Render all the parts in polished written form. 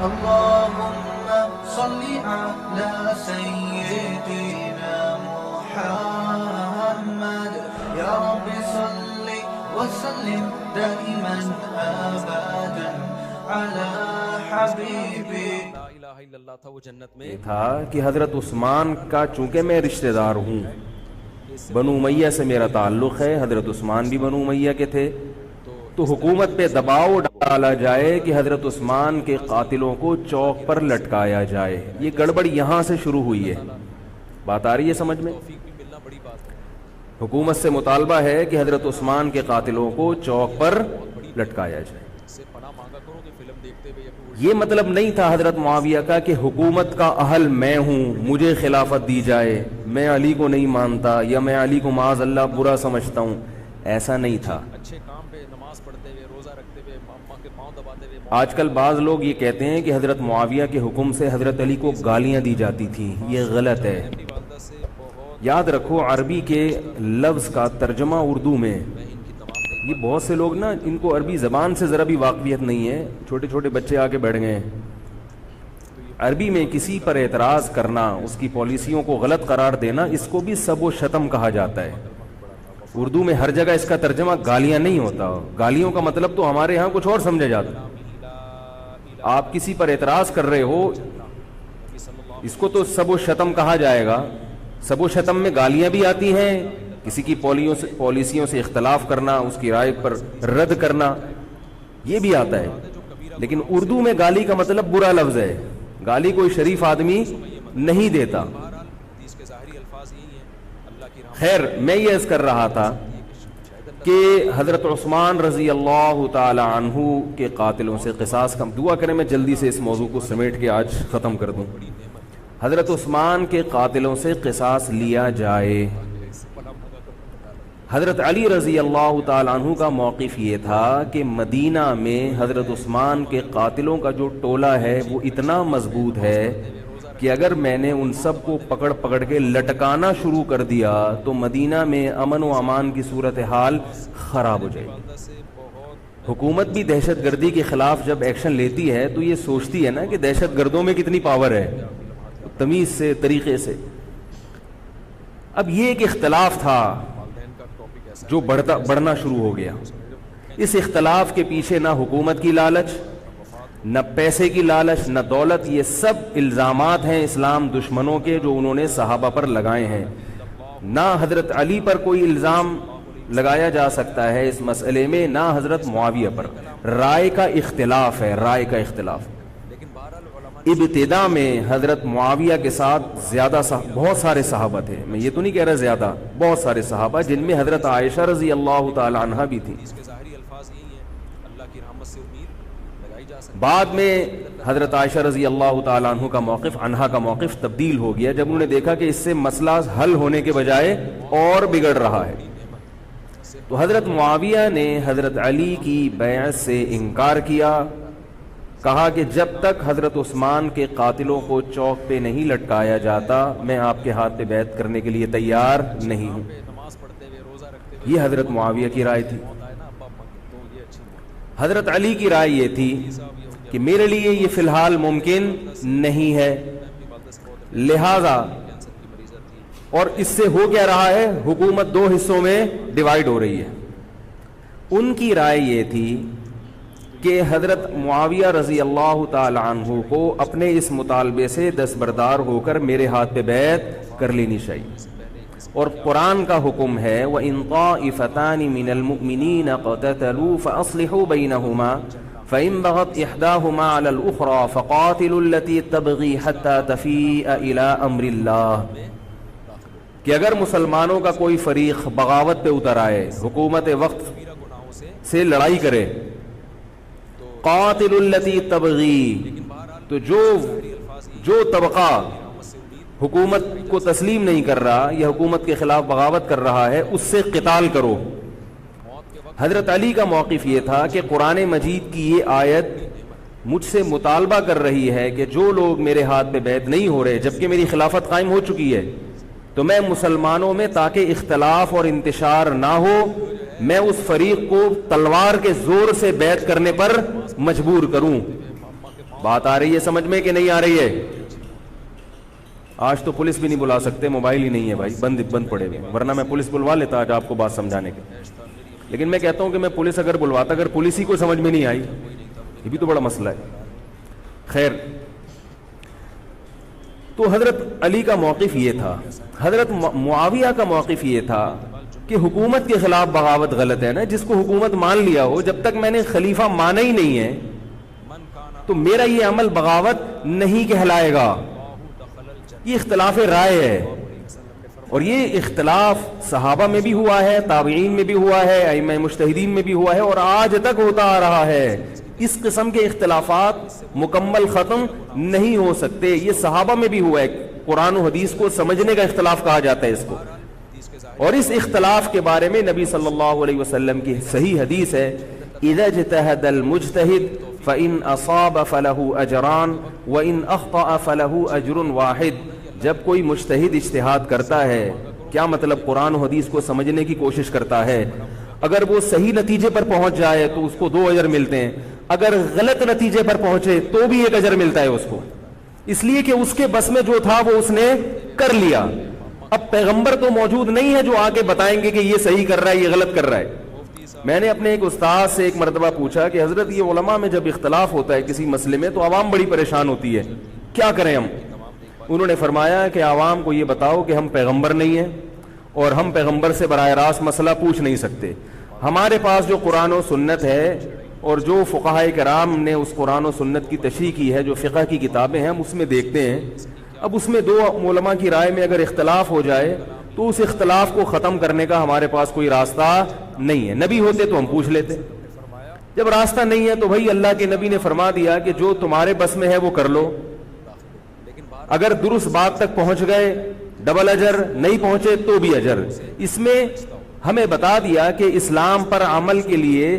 اللهم صل على سيدنا محمد يا رب صل وسلم دائما ابدا على حبيبي. لا الہ الا اللہ تھا وہ جنت میں تھا کہ حضرت عثمان کا چونکہ میں رشتہ دار ہوں، بنو امیہ سے میرا تعلق ہے، حضرت عثمان بھی بنو امیہ کے تھے، تو حکومت پہ دباؤ ڈالا جائے کہ حضرت عثمان کے قاتلوں کو چوک پر لٹکایا جائے. یہ گڑبڑ یہاں سے شروع ہوئی ہے. بات آ رہی ہے سمجھ میں؟ توفیق بھی ملنا بڑی بات ہے. حکومت سے مطالبہ ہے کہ حضرت عثمان کے قاتلوں کو چوک پر لٹکایا جائے. اس سے پناہ مانگا کرو کہ فلم دیکھتے ہوئے یا پھر یہ مطلب نہیں تھا حضرت معاویہ کا کہ حکومت کا اہل میں ہوں، مجھے خلافت دی جائے، میں علی کو نہیں مانتا یا میں علی کو معاذ اللہ برا سمجھتا ہوں، ایسا نہیں تھا. اچھے کام پہ نماز پڑھتے ہوئے، روزہ رکھتے ہوئے، اماں کے پاؤں دباتے ہوئے. آج کل بعض لوگ یہ کہتے ہیں کہ حضرت معاویہ کے حکم سے حضرت علی کو گالیاں دی جاتی تھیں. یہ غلط ہے. اپنی والدہ سے بہت یاد رکھو عربی کے لفظ کا ترجمہ اردو میں، ان کی تمام یہ بہت سے لوگ نا ان کو عربی زبان سے ذرا بھی واقفیت نہیں ہے، چھوٹے چھوٹے بچے آ کے بیٹھ گئے ہیں. عربی میں کسی پر اعتراض کرنا، اس کی پالیسیوں کو غلط قرار دینا، اس کو بھی سب و شتم کہا جاتا ہے. اردو میں ہر جگہ اس کا ترجمہ گالیاں نہیں ہوتا. گالیوں کا مطلب تو ہمارے ہاں کچھ اور سمجھا جاتا ہے. آپ کسی پر اعتراض کر رہے ہو، اس کو تو سب و شتم کہا جائے گا. سب و شتم میں گالیاں بھی آتی ہیں، کسی کی پالیسیوں سے اختلاف کرنا، اس کی رائے پر رد کرنا، یہ بھی آتا ہے. لیکن اردو میں گالی کا مطلب برا لفظ ہے. گالی کوئی شریف آدمی نہیں دیتا. بہرحال حدیث کے ظاہری الفاظ یہی ہیں. اللہ کی رحمت خیر، میں یہ عرض کر رہا تھا کہ حضرت عثمان رضی اللہ تعالی عنہ کے قاتلوں سے قصاص کا دعا کریں. میں جلدی سے اس موضوع کو سمیٹ کے آج ختم کر دوں. حضرت عثمان کے قاتلوں سے قصاص لیا جائے. حضرت علی رضی اللہ تعالی عنہ کا موقف یہ تھا کہ مدینہ میں حضرت عثمان کے قاتلوں کا جو ٹولہ ہے وہ اتنا مضبوط ہے کہ اگر میں نے ان سب کو پکڑ کے لٹکانا شروع کر دیا تو مدینہ میں امن و امان کی صورتحال خراب ہو جائے گی. حکومت بھی دہشت گردی کے خلاف جب ایکشن لیتی ہے تو یہ سوچتی ہے نا کہ دہشت گردوں میں کتنی پاور ہے، تمیز سے، طریقے سے. اب یہ ایک اختلاف تھا جو بڑھنا شروع ہو گیا. اس اختلاف کے پیچھے نہ حکومت کی لالچ، نہ پیسے کی لالچ، نہ دولت. یہ سب الزامات ہیں اسلام دشمنوں کے جو انہوں نے صحابہ پر لگائے ہیں. نہ حضرت علی پر کوئی الزام لگایا جا سکتا ہے اس مسئلے میں، نہ حضرت معاویہ پر. رائے کا اختلاف ہے، رائے کا اختلاف. ابتدا میں حضرت معاویہ کے ساتھ بہت سارے صحابہ تھے. میں یہ تو نہیں کہہ رہا زیادہ، بہت سارے صحابہ جن میں حضرت عائشہ رضی اللہ تعالی عنہ بھی تھی. اس کے ظاہری الفاظ یہی ہیں. اللہ کی رحمت سے امید لگائی جا سکتی. بعد میں حضرت عائشہ رضی اللہ تعالی عنہ کا موقف تبدیل ہو گیا جب انہوں نے دیکھا کہ اس سے مسئلہ حل ہونے کے بجائے اور بگڑ رہا ہے. تو حضرت معاویہ نے حضرت علی کی بیعت سے انکار کیا. کہا کہ جب تک حضرت عثمان کے قاتلوں کو چوک پہ نہیں لٹکایا جاتا میں آپ کے ہاتھ پہ بیعت کرنے کے لیے تیار نہیں ہوں. نماز پڑھتے ہوئے، روزہ رکھتے ہوئے یہ حضرت معاویہ کی رائے تھی. ہوتا ہے نا ابا اماں کی، تو یہ اچھی بات حضرت علی کی رائے یہ تھی کہ میرے لیے یہ فی الحال ممکن نہیں ہے، لہذا اور اس سے ہو کیا رہا ہے، حکومت دو حصوں میں ڈیوائیڈ ہو رہی ہے. ان کی رائے یہ تھی کہ حضرت معاویہ رضی اللہ تعالی عنہ کو اپنے اس مطالبے سے دستبردار ہو کر میرے ہاتھ پہ بیعت کر لینی چاہیے. اور قرآن کا حکم ہے وَإِن طَائِفَتَانِ مِنَ الْمُؤْمِنِينَ اقْتَتَلُوا فَأَصْلِحُوا بَيْنَهُمَا فَإِن بَغَتْ إِحْدَاهُمَا عَلَى الْأُخْرَى فَقَاتِلُوا الَّتِي تَبْغِي حَتَّى تَفِيءَ إِلَى أَمْرِ اللَّهِ. کہ اگر مسلمانوں کا کوئی فریق بغاوت پہ اتر آئے، حکومت وقت سے لڑائی کرے، قاتل التی تبغی، تو جو طبقہ حکومت کو تسلیم نہیں کر رہا یا حکومت کے خلاف بغاوت کر رہا ہے اس سے قتال کرو. حضرت علی کا موقف یہ تھا کہ قرآن مجید کی یہ آیت مجھ سے مطالبہ کر رہی ہے کہ جو لوگ میرے ہاتھ پہ بیعت نہیں ہو رہے جبکہ میری خلافت قائم ہو چکی ہے، تو میں مسلمانوں میں تاکہ اختلاف اور انتشار نہ ہو میں اس فریق کو تلوار کے زور سے بیعت کرنے پر مجبور کروں. بات آ رہی ہے سمجھ میں کہ نہیں آ رہی ہے؟ آج تو پولیس بھی نہیں بلا سکتے، موبائل ہی نہیں ہے بھائی، بند پڑے ہوئے، ورنہ میں پولیس بلوا لیتا آج آپ کو بات سمجھانے کے. لیکن میں کہتا ہوں کہ میں پولیس اگر بلواتا، اگر پولیس ہی کو سمجھ میں نہیں آئی، یہ بھی تو بڑا مسئلہ ہے. خیر، تو حضرت علی کا موقف یہ تھا. حضرت معاویہ کا موقف یہ تھا کہ حکومت کے خلاف بغاوت غلط ہے نا. جس کو حکومت مان لیا ہو، جب تک میں نے خلیفہ مانا ہی نہیں ہے تو میرا یہ عمل بغاوت نہیں کہلائے گا. یہ اختلاف رائے ہے، اور یہ اختلاف صحابہ میں بھی ہوا ہے، تابعین میں بھی ہوا ہے، ائمہ مجتہدین میں بھی ہوا ہے، اور آج تک ہوتا آ رہا ہے. اس قسم کے اختلافات مکمل ختم نہیں ہو سکتے. یہ صحابہ میں بھی ہوا ہے. قرآن و حدیث کو سمجھنے کا اختلاف کہا جاتا ہے اس کو. اور اس اختلاف کے بارے میں نبی صلی اللہ علیہ وسلم کی صحیح حدیث ہے، اذا اجتہد المجتہد فإن أصاب فله أجران وإن أخطأ فله أجر واحد. جب کوئی مجتہد اجتہاد کرتا ہے، کیا مطلب؟ قرآن و حدیث کو سمجھنے کی کوشش کرتا ہے، اگر وہ صحیح نتیجے پر پہنچ جائے تو اس کو 2 اجر ملتے ہیں، اگر غلط نتیجے پر پہنچے تو بھی 1 اجر ملتا ہے اس کو، اس لیے کہ اس کے بس میں جو تھا وہ اس نے کر لیا. اب پیغمبر تو موجود نہیں ہے جو آ کے بتائیں گے کہ یہ صحیح کر رہا ہے، یہ غلط کر رہا ہے. میں نے اپنے ایک استاد سے ایک مرتبہ پوچھا کہ حضرت یہ علماء میں جب اختلاف ہوتا ہے کسی مسئلے میں تو عوام بڑی پریشان ہوتی ہے، کیا کریں ہم؟ انہوں نے فرمایا کہ عوام کو یہ بتاؤ کہ ہم پیغمبر نہیں ہیں اور ہم پیغمبر سے براہ راست مسئلہ پوچھ نہیں سکتے. ہمارے پاس جو قرآن و سنت ہے اور جو فقہائے کرام نے اس قرآن و سنت کی تشریح کی ہے، جو فقہ کی کتابیں ہیں، ہم اس میں دیکھتے ہیں. اب اس میں 2 علماء کی رائے میں اگر اختلاف ہو جائے تو اس اختلاف کو ختم کرنے کا ہمارے پاس کوئی راستہ نہیں ہے. نبی ہوتے تو ہم پوچھ لیتے، جب راستہ نہیں ہے تو بھائی اللہ کے نبی نے فرما دیا کہ جو تمہارے بس میں ہے وہ کر لو. اگر درست بات تک پہنچ گئے ڈبل اجر، نہیں پہنچے تو بھی اجر. اس میں ہمیں بتا دیا کہ اسلام پر عمل کے لیے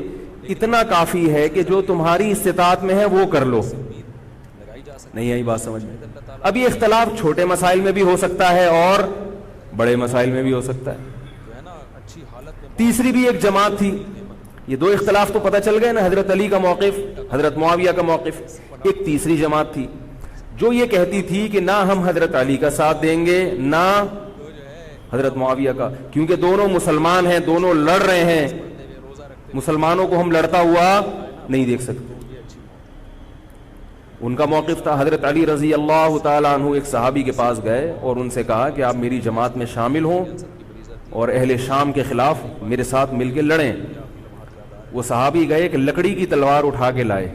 اتنا کافی ہے کہ جو تمہاری استطاعت میں ہے وہ کر لو. نہیں آئی بات سمجھ میں؟ اب یہ اختلاف چھوٹے مسائل میں بھی ہو سکتا ہے اور بڑے مسائل میں بھی ہو سکتا ہے. تیسری بھی ایک جماعت تھی. یہ 2 اختلاف تو پتہ چل گئے نا، حضرت علی کا موقف، حضرت معاویہ کا موقف. ایک تیسری جماعت تھی جو یہ کہتی تھی کہ نہ ہم حضرت علی کا ساتھ دیں گے نہ حضرت معاویہ کا، کیونکہ دونوں مسلمان ہیں، دونوں لڑ رہے ہیں، مسلمانوں کو ہم لڑتا ہوا نہیں دیکھ سکتے. ان کا موقف تھا حضرت علی رضی اللہ تعالیٰ عنہ ایک صحابی کے پاس گئے اور ان سے کہا کہ آپ میری جماعت میں شامل ہوں اور اہل شام کے خلاف میرے ساتھ مل کے لڑیں. وہ صحابی گئے کہ لکڑی کی تلوار اٹھا کے لائے.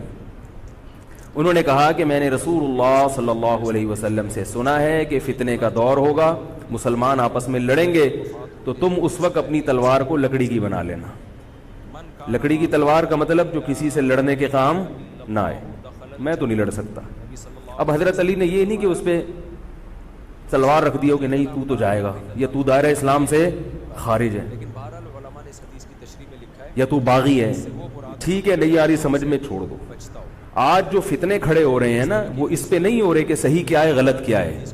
انہوں نے کہا کہ میں نے رسول اللہ صلی اللہ علیہ وسلم سے سنا ہے کہ فتنے کا دور ہوگا، مسلمان آپس میں لڑیں گے، تو تم اس وقت اپنی تلوار کو لکڑی کی بنا لینا. لکڑی کی تلوار کا مطلب جو کسی سے لڑنے کے کام نہ آئے. میں تو نہیں لڑ سکتا. اب حضرت علی نے یہ نہیں کہ اس پہ تلوار رکھ دیا کہ نہیں تو تو جائے گا، یا تو دائرہ اسلام سے خارج ہے، یا تو باغی ہے. ٹھیک ہے، نہیں آ رہی سمجھ میں، چھوڑ دو. آج جو فتنے کھڑے ہو رہے ہیں نا، وہ اس پہ نہیں ہو رہے کہ صحیح کیا ہے غلط کیا ہے.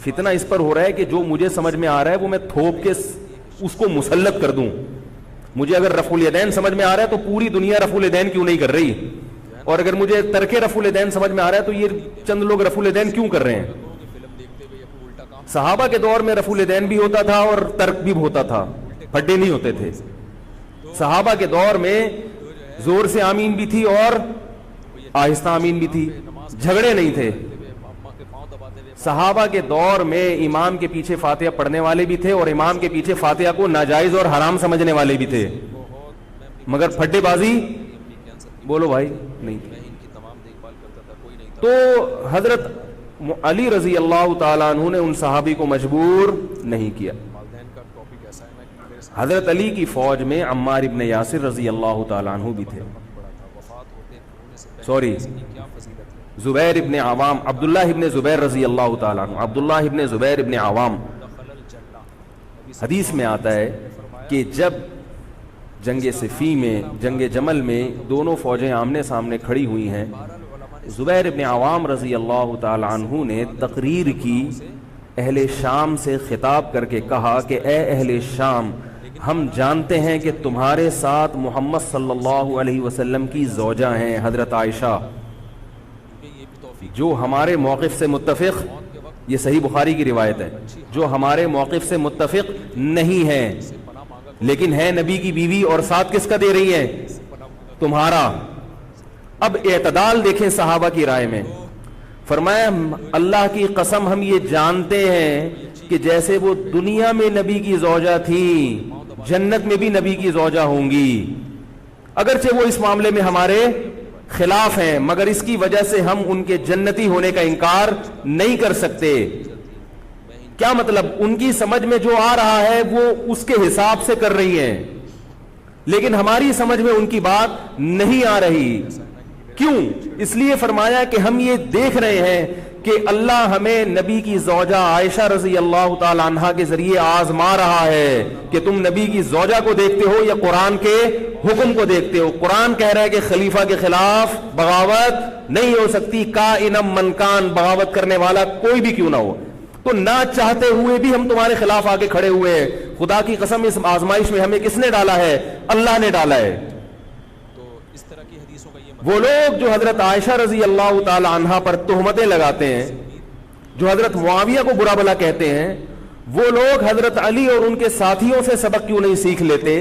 فتنہ اس پر ہو رہا ہے کہ جو مجھے سمجھ میں آ رہا ہے وہ میں تھوپ کے اس کو مسلط کر دوں. مجھے اگر رفع الیدین سمجھ میں آ رہا ہے تو پوری دنیا رفع الیدین کیوں نہیں کر رہی، اور اگر مجھے ترک رفع الیدین سمجھ میں آ رہا ہے تو یہ چند لوگ رفع الیدین کیوں کر رہے ہیں. صحابہ کے دور میں رفع الیدین بھی ہوتا تھا اور ترک بھی ہوتا تھا، پھڈے نہیں ہوتے تھے. صحابہ کے دور میں زور سے آمین بھی تھی اور آہستہ آمین بھی تھی، جھگڑے نہیں تھے. صحابہ کے دور میں امام کے پیچھے فاتحہ پڑھنے والے بھی تھے اور امام کے پیچھے فاتحہ کو ناجائز اور حرام سمجھنے والے بھی تھے، مگر پھڈے بازی بولو بھائی نہیں. تو حضرت علی رضی اللہ تعالیٰ عنہ نے ان صحابی کو مجبور نہیں کیا. حضرت علی کی فوج میں عمار ابن یاسر رضی اللہ تعالیٰ عنہ بھی تھے، زبیر ابن عوام، عبداللہ ابن زبیر رضی اللہ تعالیٰ عنہ، عبداللہ ابن زبیر ابن عوام. حدیث میں آتا ہے کہ جب جنگ صفین میں، جنگ جمل میں دونوں فوجیں آمنے سامنے کھڑی ہوئی ہیں، زبیر ابن عوام رضی اللہ تعالیٰ عنہ نے تقریر کی، اہل شام سے خطاب کر کے کہا کہ اے اہل شام، ہم جانتے ہیں کہ تمہارے ساتھ محمد صلی اللہ علیہ وسلم کی زوجہ ہیں حضرت عائشہ، جو ہمارے موقف سے متفق، یہ صحیح بخاری کی روایت ہے، جو ہمارے موقف سے متفق نہیں ہے لیکن ہے نبی کی بیوی، اور ساتھ کس کا دے رہی ہے؟ تمہارا۔ اب اعتدال دیکھیں صحابہ کی رائے میں، فرمایا اللہ کی قسم ہم یہ جانتے ہیں کہ جیسے وہ دنیا میں نبی کی زوجہ تھی، جنت میں بھی نبی کی زوجہ ہوں گی، اگرچہ وہ اس معاملے میں ہمارے خلاف ہیں مگر اس کی وجہ سے ہم ان کے جنتی ہونے کا انکار نہیں کر سکتے۔ کیا مطلب؟ ان کی سمجھ میں جو آ رہا ہے وہ اس کے حساب سے کر رہی ہیں، لیکن ہماری سمجھ میں ان کی بات نہیں آ رہی۔ کیوں؟ اس لیے فرمایا کہ ہم یہ دیکھ رہے ہیں کہ اللہ ہمیں نبی کی زوجہ عائشہ رضی اللہ تعالی عنہا کے ذریعے آزما رہا ہے کہ تم نبی کی زوجہ کو دیکھتے ہو یا قرآن کے حکم کو دیکھتے ہو۔ قرآن کہہ رہا ہے کہ خلیفہ کے خلاف بغاوت نہیں ہو سکتی، کائنم من کان، بغاوت کرنے والا کوئی بھی کیوں نہ ہو۔ تو نہ چاہتے ہوئے بھی ہم تمہارے خلاف آگے کھڑے ہوئے ہیں۔ خدا کی قسم اس آزمائش میں ہمیں کس نے ڈالا ہے؟ اللہ نے ڈالا ہے۔ تو اس طرح کی حدیثوں کا یہ وہ لوگ جو حضرت عائشہ رضی اللہ تعالی عنہا پر تہمتیں لگاتے ہیں، جو حضرت معاویہ کو برا بھلا کہتے ہیں، وہ لوگ حضرت علی اور ان کے ساتھیوں سے سبق کیوں نہیں سیکھ لیتے؟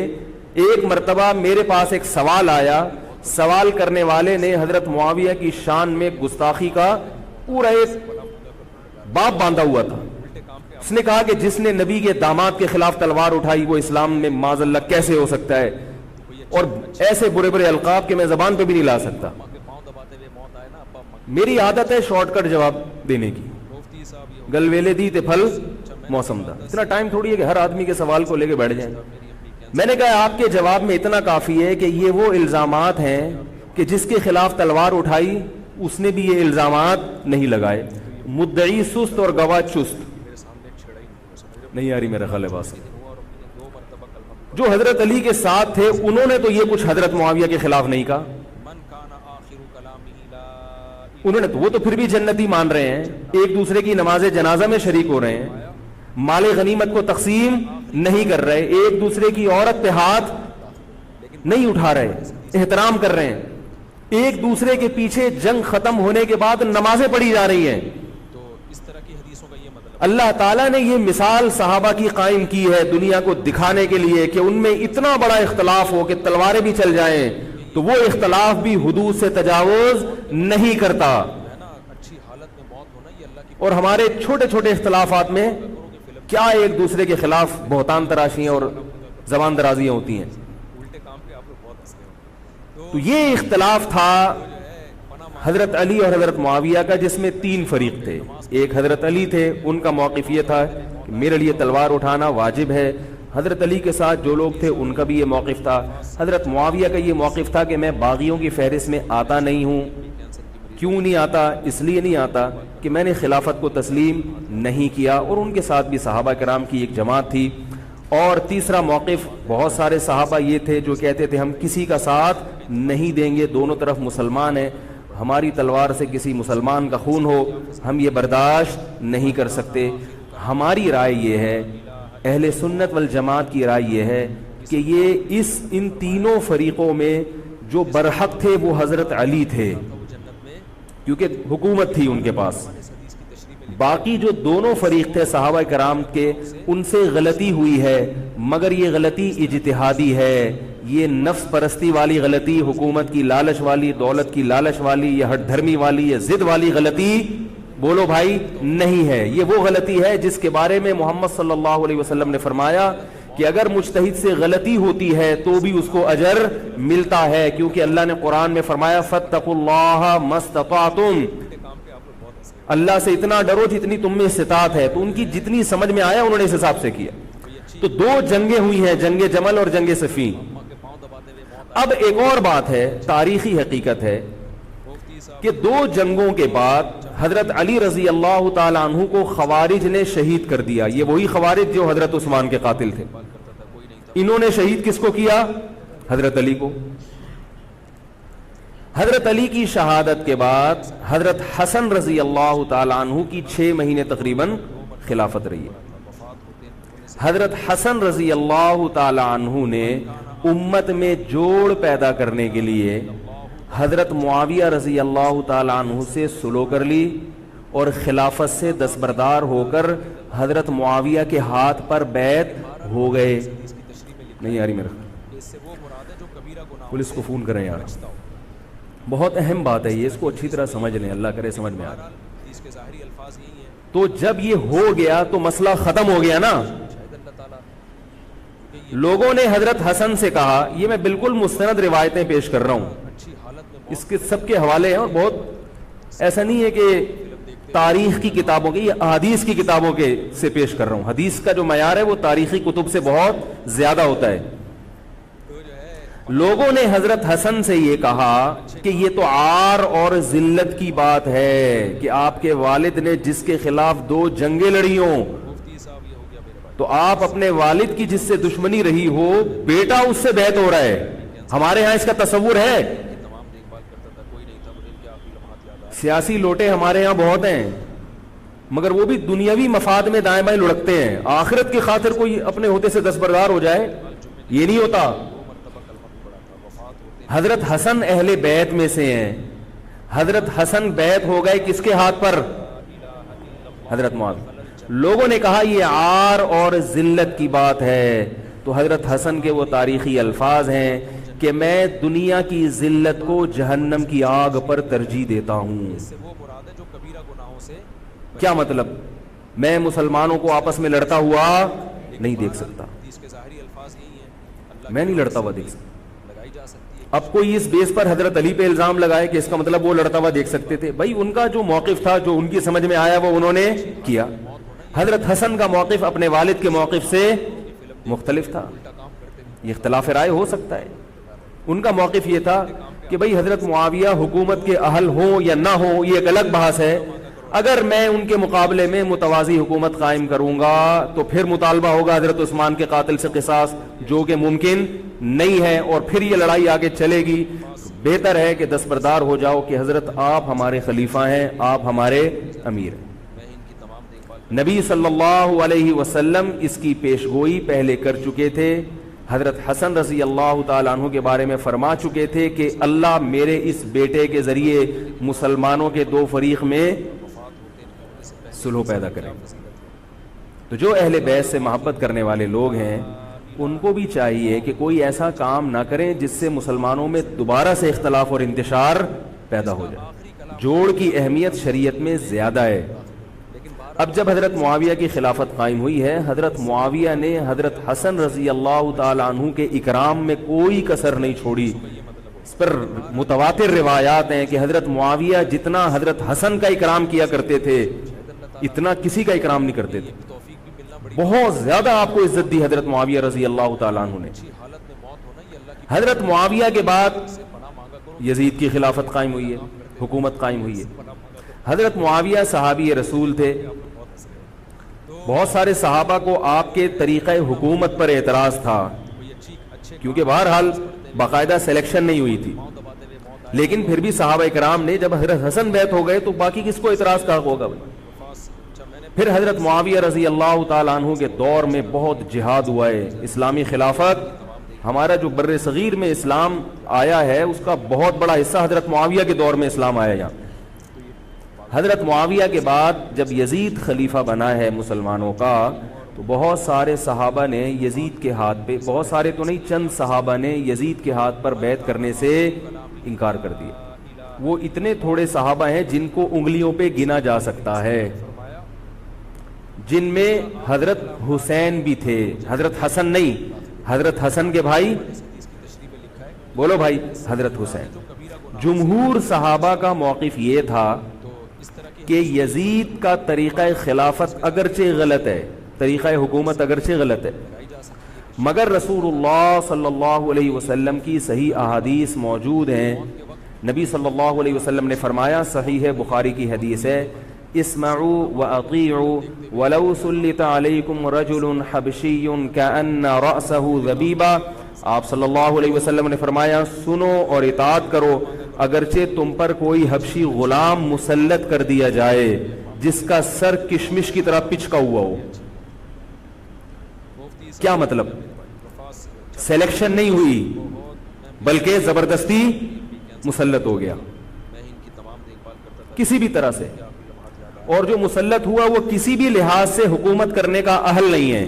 ایک مرتبہ میرے پاس ایک سوال آیا، سوال کرنے والے نے حضرت معاویہ کی شان میں گستاخی کا پورا ایک باب باندھا ہوا تھا۔ اس نے کہا کہ جس نے نبی کے داماد کے خلاف تلوار اٹھائی وہ اسلام میں معاذ اللہ کیسے ہو سکتا ہے، اور ایسے برے برے القاب کہ میں زبان پہ بھی نہیں لا سکتا۔ میری عادت ہے شارٹ کٹ جواب دینے کی، گل ویلے دی تے پھل موسم دا۔ اتنا ٹائم تھوڑی ہے کہ ہر آدمی کے سوال کو لے کے بیٹھ جائیں۔ میں نے کہا آپ کے جواب میں اتنا کافی ہے کہ یہ وہ الزامات ہیں کہ جس کے خلاف تلوار اٹھائی اس نے بھی یہ الزامات نہیں لگائے۔ مدعی سست اور گواہ چست، نہیں آ رہی میرا خیال ہے بات۔ جو حضرت علی کے ساتھ تھے انہوں نے تو یہ کچھ حضرت معاویہ کے خلاف نہیں کہا، انہوں نے تو وہ تو پھر بھی جنتی مان رہے ہیں، ایک دوسرے کی نماز جنازہ میں شریک ہو رہے ہیں، مال غنیمت کو تقسیم نہیں کر رہے، ایک دوسرے کی عورت پہ ہاتھ نہیں اٹھا رہے، احترام کر رہے ہیں، ایک دوسرے کے پیچھے جنگ ختم ہونے کے بعد نمازیں پڑھی جا رہی ہیں۔ اللہ تعالیٰ نے یہ مثال صحابہ کی قائم کی ہے دنیا کو دکھانے کے لیے کہ ان میں اتنا بڑا اختلاف ہو کہ تلواریں بھی چل جائیں تو وہ اختلاف بھی حدود سے تجاوز نہیں کرتا، اور ہمارے چھوٹے چھوٹے اختلافات میں کیا ایک دوسرے کے خلاف بہتان تراشیاں اور زبان درازیاں ہوتی ہیں۔ تو یہ اختلاف تھا حضرت علی اور حضرت معاویہ کا، جس میں تین فریق تھے۔ ایک حضرت علی تھے، ان کا موقف یہ تھا کہ میرے لیے تلوار اٹھانا واجب ہے۔ حضرت علی کے ساتھ جو لوگ تھے ان کا بھی یہ موقف تھا۔ حضرت معاویہ کا یہ موقف تھا کہ میں باغیوں کی فہرست میں آتا نہیں ہوں۔ کیوں نہیں آتا؟ اس لیے نہیں آتا کہ میں نے خلافت کو تسلیم نہیں کیا، اور ان کے ساتھ بھی صحابہ کرام کی ایک جماعت تھی۔ اور تیسرا موقف، بہت سارے صحابہ یہ تھے جو کہتے تھے ہم کسی کا ساتھ نہیں دیں گے، دونوں طرف مسلمان ہیں، ہماری تلوار سے کسی مسلمان کا خون ہو ہم یہ برداشت نہیں کر سکتے۔ ہماری رائے یہ ہے، اہل سنت والجماعت کی رائے یہ ہے کہ یہ ان تینوں فریقوں میں جو برحق تھے وہ حضرت علی تھے، کیونکہ حکومت تھی ان کے پاس۔ باقی جو دونوں فریق تھے صحابہ کرام کے، ان سے غلطی ہوئی ہے، مگر یہ غلطی اجتہادی ہے، یہ نفس پرستی والی غلطی، حکومت کی لالچ والی، دولت کی لالچ والی، یہ ہٹ دھرمی والی، یہ ضد والی غلطی بولو بھائی نہیں ہے۔ یہ وہ غلطی ہے جس کے بارے میں محمد صلی اللہ علیہ وسلم نے فرمایا کہ اگر مجتہد سے غلطی ہوتی ہے تو بھی اس کو اجر ملتا ہے، کیونکہ اللہ نے قرآن میں فرمایا فاتقوا اللہ ما استطعتم، اللہ سے اتنا ڈرو جتنی تم میں استطاعت ہے۔ تو ان کی جتنی سمجھ میں آیا انہوں نے اس حساب سے کیا۔ تو دو جنگیں ہوئی ہیں، جنگ جمل اور جنگ صفین۔ اب ایک اور بات ہے، تاریخی حقیقت ہے کہ دو جنگوں کے بعد حضرت علی رضی اللہ تعالی عنہ کو خوارج نے شہید کر دیا۔ یہ وہی خوارج جو حضرت عثمان کے قاتل تھے، انہوں نے شہید کس کو کیا؟ حضرت علی کو۔ حضرت علی کی شہادت کے بعد حضرت حسن رضی اللہ تعالی عنہ کی 6 مہینے تقریباً خلافت رہی ہے۔ حضرت حسن رضی اللہ تعالی عنہ نے امت میں جوڑ پیدا کرنے کے لیے حضرت معاویہ رضی اللہ تعالی عنہ سے سلو کر لی اور خلافت سے دستبردار ہو کر حضرت معاویہ کے ہاتھ پر بیعت ہو گئے. نہیں آ رہی میرا اس سے وہ مراد ہے جو کبیرہ گناہوں پولیس کو فون کریں یار, بہت اہم بات ہے یہ, اس کو اچھی طرح سمجھ لیں, اللہ کرے سمجھ میں آ جائے. حدیث کے ظاہری الفاظ یہی ہیں. تو جب یہ ہو گیا تو مسئلہ ختم ہو گیا نا. شاید اللہ تعالیٰ لوگوں نے حضرت حسن سے کہا, یہ میں بالکل مستند روایتیں پیش کر رہا ہوں, اچھی حالت میں اس کے سب کے حوالے ہیں, اور بہت ایسا نہیں ہے کہ تاریخ کی کتابوں کے, یہ احادیث کی کتابوں کے سے پیش کر رہا ہوں. حدیث کا جو معیار ہے وہ تاریخی کتب سے بہت زیادہ ہوتا ہے. لوگوں نے حضرت حسن سے یہ کہا کہ یہ تو عار اور ذلت کی بات ہے کہ آپ کے والد نے جس کے خلاف 2 جنگیں لڑی ہوں, مفتی صاحب یہ ہو گیا میرے بھائی. تو آپ اپنے والد کی جس سے دشمنی رہی ہو, بیٹا اس سے بیعت ہو رہا ہے. ہمارے ہاں اس کا تصور ہے. تمام دیکھ بھال کرتا تھا, کوئی نہیں تھا مجھے ان کے آخری لمحات یاد آ سیاسی لوٹے ہمارے ہاں بہت ہیں, مگر وہ بھی دنیاوی مفاد میں دائیں بائیں لڑکتے ہیں. آخرت کی خاطر کوئی اپنے ہوتے سے دستبردار ہو جائے, یہ نہیں ہوتا. حضرت حسن اہل بیت میں سے ہیں. حضرت حسن بیعت ہو گئے کس کے ہاتھ پر؟ حضرت معاویہ. لوگوں نے کہا یہ عار اور ذلت کی بات ہے, تو حضرت حسن کے وہ تاریخی الفاظ ہیں کہ میں دنیا کی ذلت کو جہنم کی آگ پر ترجیح دیتا ہوں. اس سے وہ مراد ہے جو کبیرہ گناہوں سے. کیا مطلب؟ میں مسلمانوں کو آپس میں لڑتا ہوا نہیں دیکھ سکتا, حدیث کے ظاہری الفاظ یہی ہیں. اللہ میں نہیں لڑتا ہوا دیکھ سکتا. لگائی جا سکتی ہے. اب کوئی اس بیس پر حضرت علی پہ الزام لگائے کہ اس کا مطلب وہ لڑتا ہوا دیکھ سکتے تھے. بھائی ان کا جو موقف تھا, جو ان کی سمجھ میں آیا وہ انہوں نے کیا. حضرت حسن کا موقف اپنے والد کے موقف سے مختلف تھا, یہ اختلاف رائے ہو سکتا ہے. ان کا موقف یہ تھا کہ بھئی حضرت معاویہ حکومت کے اہل ہوں یا نہ ہوں یہ ایک الگ بحث ہے, اگر میں ان کے مقابلے میں متوازی حکومت قائم کروں گا تو پھر مطالبہ ہوگا حضرت عثمان کے قاتل سے قصاص, جو کہ ممکن نہیں ہے, اور پھر یہ لڑائی آگے چلے گی. بہتر ہے کہ دستبردار ہو جاؤ کہ حضرت آپ ہمارے خلیفہ ہیں, آپ ہمارے امیر ہیں. نبی صلی اللہ علیہ وسلم اس کی پیشگوئی پہلے کر چکے تھے. حضرت حسن رضی اللہ تعالیٰ عنہ کے بارے میں فرما چکے تھے کہ اللہ میرے اس بیٹے کے ذریعے مسلمانوں کے 2 فریق میں صلح پیدا کرے. تو جو اہل بیت سے محبت کرنے والے لوگ ہیں ان کو بھی چاہیے کہ کوئی ایسا کام نہ کریں جس سے مسلمانوں میں دوبارہ سے اختلاف اور انتشار پیدا ہو جائے. جوڑ کی اہمیت شریعت میں زیادہ ہے. اب جب حضرت معاویہ کی خلافت قائم ہوئی ہے, حضرت معاویہ نے حضرت حسن رضی اللہ تعالی عنہ کے اکرام میں کوئی کسر نہیں چھوڑی. اس پر متواتر روایات ہیں کہ حضرت معاویہ جتنا حضرت حسن کا اکرام کیا کرتے تھے اتنا کسی کا اکرام نہیں کرتے تھے. بہت زیادہ آپ کو عزت دی حضرت معاویہ رضی اللہ تعالی عنہ نے. حضرت معاویہ کے بعد یزید کی خلافت قائم ہوئی ہے, حکومت قائم ہوئی ہے. حضرت معاویہ صحابی رسول تھے. بہت سارے صحابہ کو آپ کے طریقہ حکومت پر اعتراض تھا, کیونکہ بہرحال باقاعدہ سلیکشن نہیں ہوئی تھی. لیکن پھر بھی صحابہ اکرام نے جب حضرت حسن بیعت ہو گئے تو باقی کس کو اعتراض کا ہوگا بھائی. پھر حضرت معاویہ رضی اللہ تعالیٰ عنہ کے دور میں بہت جہاد ہوا ہے. اسلامی خلافت, ہمارا جو بر صغیر میں اسلام آیا ہے اس کا بہت بڑا حصہ حضرت معاویہ کے دور میں اسلام آیا یہاں. حضرت معاویہ کے بعد جب یزید خلیفہ بنا ہے مسلمانوں کا تو بہت سارے صحابہ نے یزید کے ہاتھ پہ, بہت سارے تو نہیں, چند صحابہ نے یزید کے ہاتھ پر بیعت کرنے سے انکار کر دیا. وہ اتنے تھوڑے صحابہ ہیں جن کو انگلیوں پہ گنا جا سکتا ہے, جن میں حضرت حسین بھی تھے, حضرت حسن نہیں, حضرت حسن کے بھائی, بولو بھائی, حضرت حسین. جمہور صحابہ کا موقف یہ تھا کہ یزید کا طریقہ خلافت اگرچہ غلط ہے, طریقہ حکومت اگرچہ غلط ہے, مگر رسول اللہ صلی اللہ علیہ وسلم کی صحیح احادیث موجود ہیں. نبی صلی اللہ علیہ وسلم نے فرمایا, صحیح بخاری کی حدیث ہے, اسمعوا واطیعوا ولو سلط علیکم رجل حبشی کأن رأسه ذبیبہ. آپ صلی اللہ علیہ وسلم نے فرمایا, سنو اور اطاعت کرو اگرچہ تم پر کوئی حبشی غلام مسلط کر دیا جائے جس کا سر کشمش کی طرح پچکا ہوا ہو. کیا مطلب؟ سلیکشن نہیں ہوئی بلکہ زبردستی مسلط ہو گیا میں ان کی تمام دیکھ بھال کرتا تھا کسی بھی طرح سے, کہ آپ کے لمحات یاد اور جو مسلط ہوا وہ کسی بھی لحاظ سے حکومت کرنے کا اہل نہیں ہے,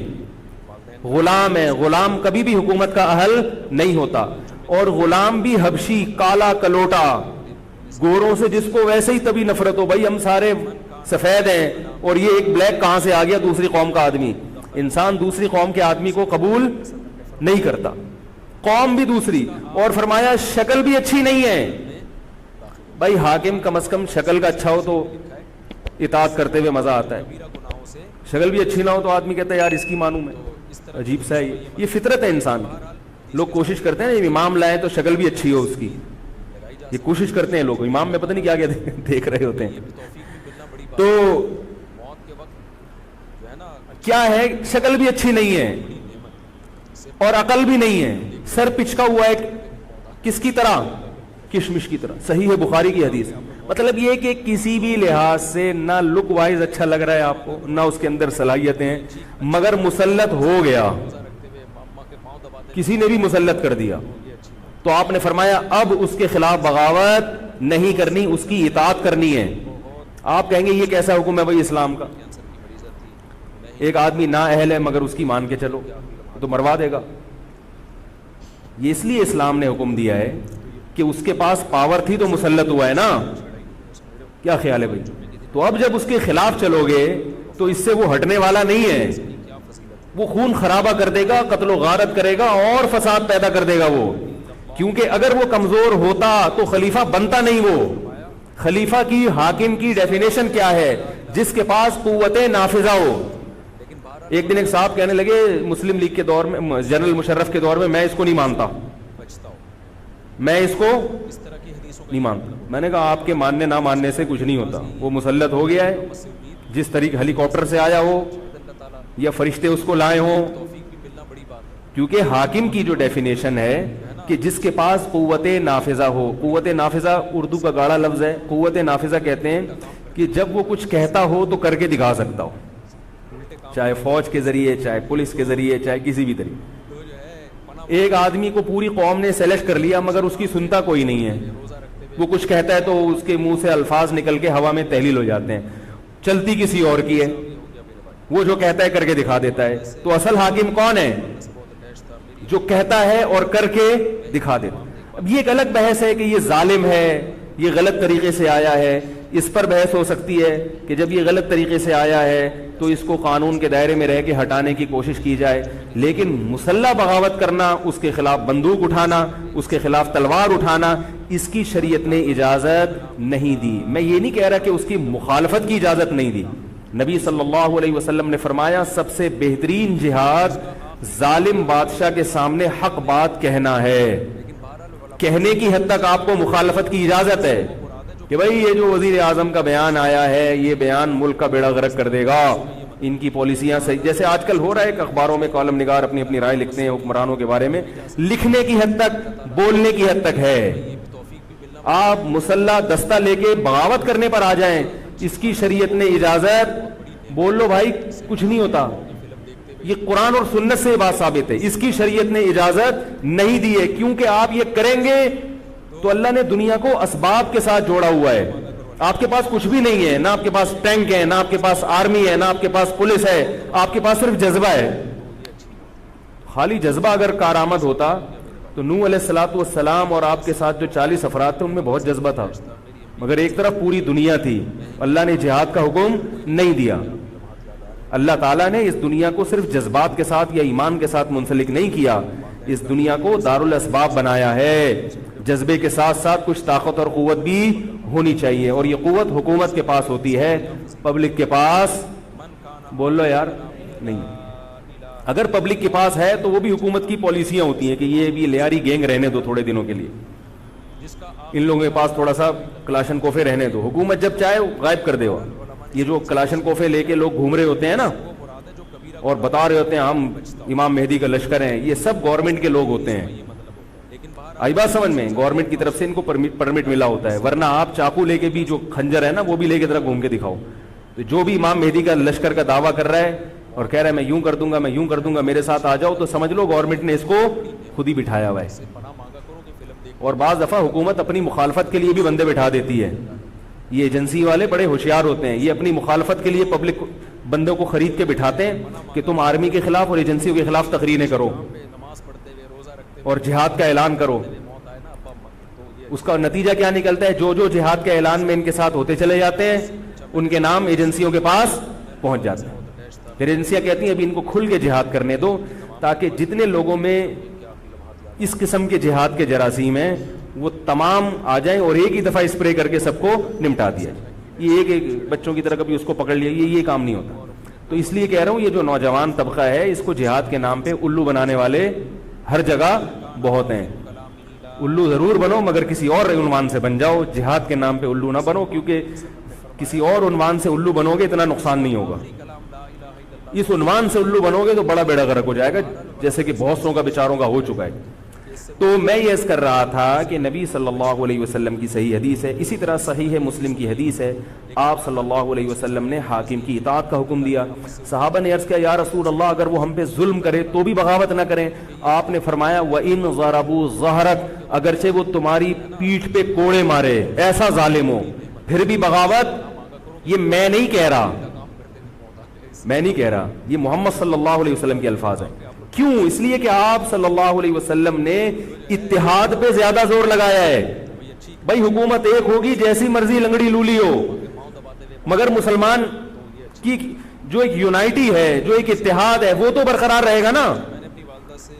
غلام ہے. غلام کبھی بھی حکومت کا اہل نہیں ہوتا, اور غلام بھی حبشی, کالا کلوٹا, گوروں سے جس کو ویسے ہی تبھی نفرت ہو, بھائی ہم سارے سفید ہیں اور یہ ایک بلیک کہاں سے آ گیا دوسری قوم کا آدمی. انسان دوسری قوم کے آدمی کو قبول نہیں کرتا, قوم بھی دوسری, اور فرمایا شکل بھی اچھی نہیں ہے. بھائی حاکم کم از کم شکل کا اچھا ہو تو اطاعت کرتے ہوئے مزہ آتا ہے, کبیرہ گناہوں سے شکل بھی اچھی نہ ہو تو آدمی کہتا ہے یار اس کی مانوں میں, عجیب سا ہے. یہ فطرت ہے انسان کی. لوگ کوشش کرتے ہیں نا امام لائیں تو شکل بھی اچھی ہو اس کی, یہ کوشش کرتے ہیں لوگ. امام میں پتہ نہیں کیا کیا دیکھ رہے ہوتے ہیں. توفیق بھی ملنا بڑی بات تو ہے. موت کے وقت جو ہے نا کیا ہے, شکل بھی اچھی نہیں ہے اور عقل بھی نہیں ہے, سر پچکا ہوا ہے کس کی طرح, کشمش کی طرح. صحیح ہے بخاری کی حدیث. مطلب یہ کہ کسی بھی لحاظ سے نہ لک وائز اچھا لگ رہا ہے آپ کو, نہ اس کے اندر صلاحیتیں ہیں, مگر مسلط ہو گیا, رکھتے ہوئے ماں کے پاؤں دباتے کسی نے بھی مسلط کر دیا. یہ اچھی بات تو آپ نے فرمایا اب اس کے خلاف بغاوت نہیں کرنی, اس کی اطاعت کرنی ہے. آپ کہیں گے یہ کیسا حکم ہے بھائی اسلام کا, کینسر کی مریض تھی. ایک آدمی نا اہل ہے مگر اس کی مان کے چلو تو مروا دے گا. یہ اس لیے اسلام نے حکم دیا ہے کہ اس کے پاس پاور تھی تو مسلط ہوا ہے نا. کیا خیال ہے بھائی؟ تو اب جب اس کے خلاف چلو گے تو اس سے وہ ہٹنے والا نہیں ہے, وہ خون خرابہ کر دے گا, قتل و غارت کرے گا اور فساد پیدا کر دے گا وہ. کیونکہ اگر وہ کمزور ہوتا تو خلیفہ بنتا نہیں. وہ خلیفہ کی, حاکم کی ڈیفینیشن کیا ہے؟ جس کے پاس قوت نافذہ ہو. ایک دن ایک صاحب کہنے لگے مسلم لیگ کے دور میں, جنرل مشرف کے دور میں اس کو نہیں مانتا, بچتا ہو میں اس کو اس طرح کی حدیثوں کا نہیں مانتا. میں نے کہا آپ کے ماننے نہ ماننے سے کچھ نہیں ہوتا, وہ مسلط ہو گیا ہے. جس طریقے ہیلی کاپٹر سے آیا ہو اللہ تعالیٰ یا فرشتے اس کو لائے ہوں, توفیق بھی ملنا بڑی بات ہے. کیونکہ حاکم کی جو ڈیفینیشن ہے کہ جس کے پاس قوت نافذہ ہو. قوت نافذہ اردو کا گاڑا لفظ ہے. قوت نافذہ کہتے ہیں کہ جب وہ کچھ کہتا ہو تو کر کے دکھا سکتا ہو, چاہے فوج کے ذریعے, چاہے پولیس کے ذریعے, چاہے کسی بھی طریقے. تو جو ہے پناہ ایک آدمی کو پوری قوم نے سلیکٹ کر لیا مگر اس کی سنتا کوئی نہیں ہے. روزہ رکھتے ہوئے وہ کچھ کہتا ہے تو اس کے منہ سے الفاظ نکل کے ہوا میں تحلیل ہو جاتے ہیں, چلتی کسی اور کی ہے, وہ جو کہتا ہے کر کے دکھا دیتا ہے. تو اصل حاکم کون ہے؟ جو کہتا ہے اور کر کے دکھا دیتا. اب یہ ایک الگ بحث ہے کہ یہ ظالم ہے, یہ غلط طریقے سے آیا ہے. اس پر بحث ہو سکتی ہے کہ جب یہ غلط طریقے سے آیا ہے تو اس کو قانون کے دائرے میں رہ کے ہٹانے کی کوشش کی جائے, لیکن مسلح بغاوت کرنا, اس کے خلاف بندوق اٹھانا, اس کے خلاف تلوار اٹھانا, اس کی شریعت نے اجازت نہیں دی. میں یہ نہیں کہہ رہا کہ اس کی مخالفت کی اجازت نہیں دی. نبی صلی اللہ علیہ وسلم نے فرمایا سب سے بہترین جہاد ظالم بادشاہ کے سامنے حق بات کہنا ہے. کہنے کی حد تک آپ کو مخالفت کی اجازت ہے کہ بھئی یہ جو وزیر اعظم کا بیان آیا ہے یہ بیان ملک کا بیڑا غرق کر دے گا, ان کی پالیسیاں صحیح, جیسے آج کل ہو رہا ہے کہ اخباروں میں کالم نگار اپنی اپنی رائے لکھتے ہیں حکمرانوں کے بارے میں, لکھنے کی حد تک, بولنے کی حد تک ہے. آپ مسلح دستہ لے کے بغاوت کرنے پر آ جائیں, اس کی شریعت نے اجازت, بول لو بھائی کچھ نہیں ہوتا. یہ قرآن اور سنت سے بات ثابت ہے, اس کی شریعت نے اجازت نہیں دی ہے. کیونکہ آپ یہ کریں گے تو اللہ نے دنیا کو اسباب کے ساتھ جوڑا ہوا ہے. آپ کے پاس کچھ بھی نہیں ہے, نہ آپ کے پاس ٹینک ہے, نہ آپ کے پاس آرمی ہے, نہ آپ کے پاس پولیس ہے, آپ کے پاس صرف جذبہ ہے. خالی جذبہ اگر کارآمد ہوتا تو نوح علیہ الصلوۃ والسلام اور آپ کے ساتھ جو 40 افراد تھے ان میں بہت جذبہ تھا, مگر ایک طرف پوری دنیا تھی. اللہ نے جہاد کا حکم نہیں دیا. اللہ تعالیٰ نے اس دنیا کو صرف جذبات کے ساتھ یا ایمان کے ساتھ منسلک نہیں کیا, اس دنیا کو دارالاسباب بنایا ہے. جذبے کے ساتھ ساتھ کچھ طاقت اور قوت بھی ہونی چاہیے, اور یہ قوت حکومت کے پاس ہوتی ہے, پبلک کے پاس بول لو یار نہیں. اگر پبلک کے پاس ہے تو وہ بھی حکومت کی پالیسیاں ہوتی ہیں کہ یہ بھی لیاری گینگ رہنے دو تھوڑے دنوں کے لیے, ان لوگوں کے پاس تھوڑا سا کلاشن کوفے رہنے دو, حکومت جب چاہے غائب کر دے. ہو یہ جو کلاشن کوفے لے کے لوگ گھوم رہے ہوتے ہیں نا اور بتا رہے ہوتے ہیں ہم امام مہدی کا لشکر ہیں, یہ سب گورنمنٹ کے لوگ ہوتے ہیں. آئی بات سمجھ میں, گورنمنٹ کی طرف سے ان کو پرمٹ ملا ہوتا ہے, ورنہ آپ چاقو لے کے بھی جو کھنجر ہے نا وہ بھی لے کے ذرا گھوم کے دکھاؤ. تو جو بھی امام مہدی کا لشکر کا دعویٰ کر رہا ہے اور کہہ رہا ہے میں یوں کر دوں گا, میں یوں کر دوں گا, میرے ساتھ آ جاؤ, تو سمجھ لو گورنمنٹ نے اس کو خود ہی بٹھایا ہوا ہے. اور بعض دفعہ حکومت اپنی مخالفت کے لیے بھی بندے بٹھا دیتی ہے. یہ ایجنسی والے بڑے ہوشیار ہوتے ہیں, یہ اپنی مخالفت کے لیے پبلک بندوں کو خرید کے بٹھاتے ہیں کہ تم آرمی کے خلاف اور ایجنسیوں کے خلاف تقریریں کرو اور جہاد کا اعلان کرو. اس کا نتیجہ کیا نکلتا ہے؟ جو جہاد کے اعلان میں ان کے ساتھ ہوتے چلے جاتے ہیں ان کے نام ایجنسیوں کے پاس پہنچ جاتے ہیں. پھر ایجنسیاں کہتی ہیں ابھی ان کو کھل کے جہاد کرنے دو تاکہ جتنے لوگوں میں اس قسم کے جہاد کے جراثیم ہیں وہ تمام آ جائیں اور ایک ہی دفعہ اسپرے کر کے سب کو نمٹا دیا جائے. یہ ایک بچوں کی طرح کبھی اس کو پکڑ لیا, یہ کام نہیں ہوتا. تو اس لیے کہہ رہا ہوں یہ جو نوجوان طبقہ ہے اس کو جہاد کے نام پہ الو بنانے والے ہر جگہ بہت ہیں. الو ضرور بنو مگر کسی اور عنوان سے بن جاؤ, جہاد کے نام پہ الو نہ بنو, کیونکہ کسی اور عنوان سے الو بنو گے اتنا نقصان نہیں ہوگا. اس عنوان سے الو بنو گے تو بڑا بیڑا غرق ہو جائے گا, جیسے کہ بہت سو کا بیچاروں کا ہو چکا ہے. تو میں یہ عرض کر رہا تھا کہ نبی صلی اللہ علیہ وسلم کی صحیح حدیث ہے, اسی طرح صحیح مسلم کی حدیث ہے, آپ صلی اللہ علیہ وسلم نے حاکم کی اطاعت کا حکم دیا. صحابہ نے عرض کیا یا رسول اللہ اگر وہ ہم پہ ظلم کرے تو بھی بغاوت نہ کریں. آپ نے فرمایا وَإِن ضَرَبُوا ظَهْرَكَ, اگرچہ وہ تمہاری پیٹھ پہ کوڑے مارے, ایسا ظالم ہو, پھر بھی بغاوت. یہ میں نہیں کہہ رہا, یہ محمد صلی اللہ علیہ وسلم کے الفاظ ہیں. کیوں؟ اس لیے کہ آپ صلی اللہ علیہ وسلم نے اتحاد پہ زیادہ زور لگایا ہے. بھائی حکومت ایک ہوگی جیسی مرضی لنگڑی لولی ہو, مگر مسلمان کی جو ایک یونائٹی ہے, جو ایک اتحاد ہے, وہ تو برقرار رہے گا نا.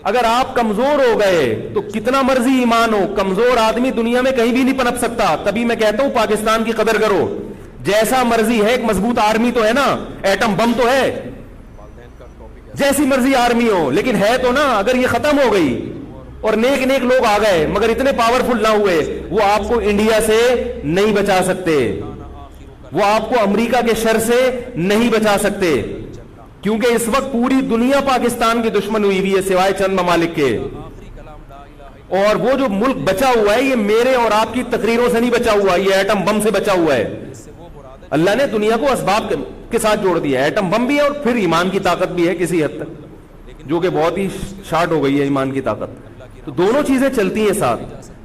اگر آپ کمزور ہو گئے تو کتنا مرضی ایمان ہو, کمزور آدمی دنیا میں کہیں بھی نہیں پنپ سکتا. تبھی میں کہتا ہوں پاکستان کی قدر کرو. جیسا مرضی ہے, ایک مضبوط آرمی تو ہے نا, ایٹم بم تو ہے, جیسی مرضی آرمی ہو, لیکن ہے تو نا. اگر یہ ختم ہو گئی اور نیک نیک لوگ آ گئے مگر اتنے پاورفل نہ ہوئے, وہ آپ کو انڈیا سے نہیں بچا سکتے, وہ آپ کو امریکہ کے شر سے نہیں بچا سکتے, کیونکہ اس وقت پوری دنیا پاکستان کی دشمن ہوئی ہوئی ہے سوائے چند ممالک کے. اور وہ جو ملک بچا ہوا ہے یہ میرے اور آپ کی تقریروں سے نہیں بچا ہوا, یہ ایٹم بم سے بچا ہوا ہے. اللہ نے دنیا کو اسباب کے ساتھ جوڑ دیا ہے, ایٹم بم بھی ہے اور پھر ایمان کی طاقت بھی ہے کسی حد تک, جو کہ بہت ہی شارٹ ہو گئی ہے ایمان کی طاقت. تو دونوں چیزیں چلتی ہیں ساتھ,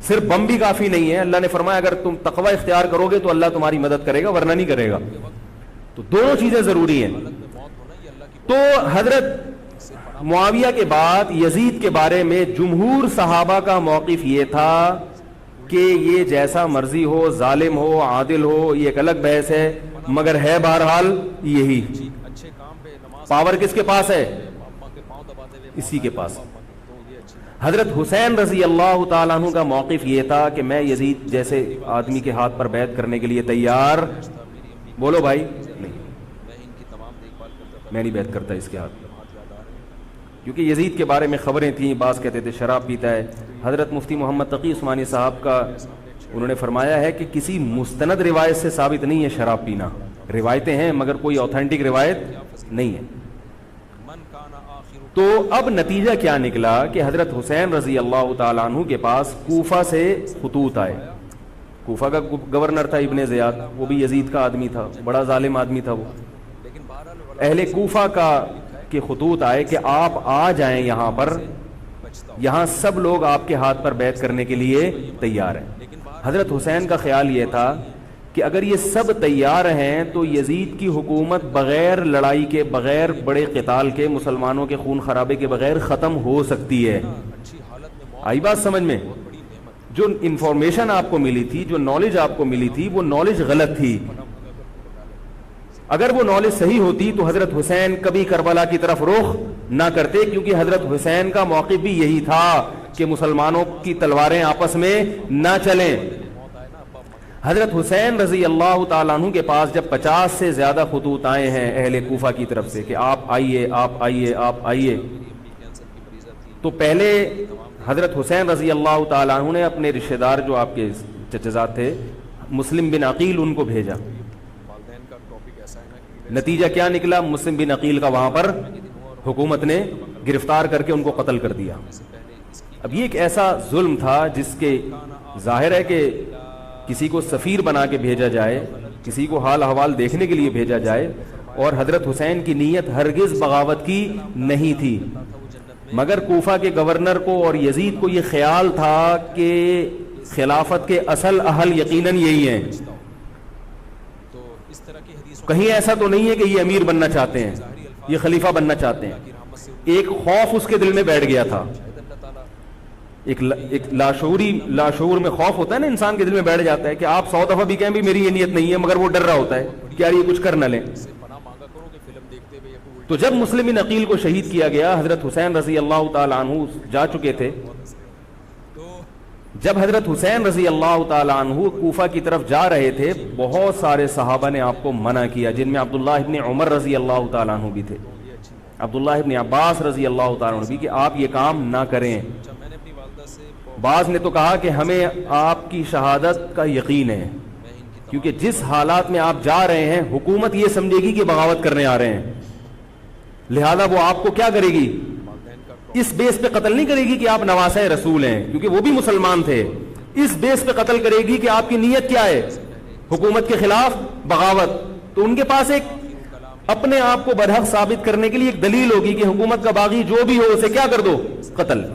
صرف بم بھی کافی نہیں ہے. اللہ نے فرمایا اگر تم تقوی اختیار کرو گے تو اللہ تمہاری مدد کرے گا, ورنہ نہیں کرے گا. تو دونوں چیزیں ضروری ہیں. تو حضرت معاویہ کے بعد یزید کے بارے میں جمہور صحابہ کا موقف یہ تھا کہ یہ جیسا مرضی ہو, ظالم ہو, عادل ہو, یہ ایک الگ بحث ہے, مگر ہے بہرحال یہی. پاور کس کے پاس ہے؟ اسی کے پاس. حضرت حسین رضی اللہ تعالیٰ عنہ کا موقف یہ تھا کہ میں یزید جیسے آدمی کے ہاتھ پر بیعت کرنے کے لیے تیار. بولو بھائی, نہیں, میں نہیں بیعت کرتا اس کے ہاتھ, کیونکہ یزید کے بارے میں خبریں تھیں. بعض کہتے تھے شراب پیتا ہے. حضرت مفتی محمد تقی عثمانی صاحب کا انہوں نے فرمایا ہے کہ کسی مستند روایت سے ثابت نہیں ہے شراب پینا. روایتیں ہیں مگر کوئی اوتھینٹک روایت نہیں ہے. تو اب نتیجہ کیا نکلا کہ حضرت حسین رضی اللہ تعالیٰ عنہ کے پاس کوفہ سے خطوط آئے. کوفہ کا گورنر تھا ابن زیاد, وہ بھی یزید کا آدمی تھا, بڑا ظالم آدمی تھا وہ. اہل کوفہ کے خطوط آئے کہ آپ آ جائیں یہاں پر, یہاں سب لوگ آپ کے ہاتھ پر بیعت کرنے کے لیے تیار ہیں. حضرت حسین کا خیال یہ تھا کہ اگر یہ سب تیار ہیں تو یزید کی حکومت بغیر لڑائی کے, بغیر بڑے قتال کے, مسلمانوں کے خون خرابے کے بغیر ختم ہو سکتی ہے. آئی بات سمجھ میں؟ جو انفارمیشن آپ کو ملی تھی, جو نالج آپ کو ملی تھی, وہ نالج غلط تھی. اگر وہ نالج صحیح ہوتی تو حضرت حسین کبھی کربلا کی طرف رخ نہ کرتے, کیونکہ حضرت حسین کا موقف بھی یہی تھا کہ مسلمانوں کی تلواریں آپس میں نہ چلیں. حضرت حسین رضی اللہ تعالیٰ عنہ کے پاس جب 50 سے زیادہ خطوط آئے ہیں اہل کوفہ کی طرف سے کہ آپ آئیے, آپ آئیے, آپ آئیے, تو پہلے حضرت حسین رضی اللہ تعالیٰ عنہ نے اپنے رشتہ دار جو آپ کے چچزاد تھے مسلم بن عقیل, ان کو بھیجا. نتیجہ کیا نکلا؟ مسلم بن عقیل کا وہاں پر حکومت نے گرفتار کر کے ان کو قتل کر دیا. اب یہ ایک ایسا ظلم تھا جس کے ظاہر ہے کہ کسی کو سفیر بنا کے بھیجا جائے, کسی کو حال احوال دیکھنے کے لیے بھیجا جائے, اور حضرت حسین کی نیت ہرگز بغاوت کی نہیں تھی. مگر کوفہ کے گورنر کو اور یزید کو یہ خیال تھا کہ خلافت کے اصل اہل یقیناً یہی ہیں. تو اس طرح کی حدیثوں کہیں ایسا تو نہیں ہے کہ یہ امیر بننا چاہتے ہیں, یہ خلیفہ بننا چاہتے ہیں. کی رحمت سے ایک خوف اس کے دل میں بیٹھ گیا تھا, اللہ تعالیٰ ایک لاشعور میں خوف ہوتا ہے نا, انسان کے دل میں بیٹھ جاتا ہے کہ آپ 100 دفعہ بھی کہیں بھی میری یہ نیت نہیں ہے, مگر وہ ڈر رہا ہوتا ہے کہ یار یہ کچھ کر نہ لیں. سے پناہ مانگا کرو کہ فلم دیکھتے ہوئے یا کوئی تو جب مسلم بن عقیل کو شہید کیا گیا, حضرت حسین رضی اللہ تعالی عنہ جا چکے تھے. تو جب حضرت حسین رضی اللہ تعالی عنہ کوفہ کی طرف جا رہے تھے, بہت سارے صحابہ نے آپ کو منع کیا, جن میں عبداللہ ابن عمر رضی اللہ تعالی عنہ بھی تھے, عبداللہ ابن عباس رضی اللہ تعالی عنہ بھی, کہ آپ یہ کام نہ کریں. جب میں نے اپنی والدہ سے بعض نے تو کہا کہ ہمیں آپ کی شہادت کا یقین ہے, کیونکہ جس حالات میں آپ جا رہے ہیں حکومت یہ سمجھے گی کہ بغاوت کرنے آ رہے ہیں, لہذا وہ آپ کو کیا کرے گی, اس بیس پہ قتل نہیں کرے گی کہ آپ نواسہ رسول ہیں, کیونکہ وہ بھی مسلمان تھے. اس بیس پہ قتل کرے گی کہ آپ کی نیت کیا ہے, حکومت کے خلاف بغاوت. تو ان کے پاس ایک اپنے آپ کو برحق ثابت کرنے کے لیے ایک دلیل ہوگی کہ حکومت کا باغی جو بھی ہو اسے کیا کر دو, قتل.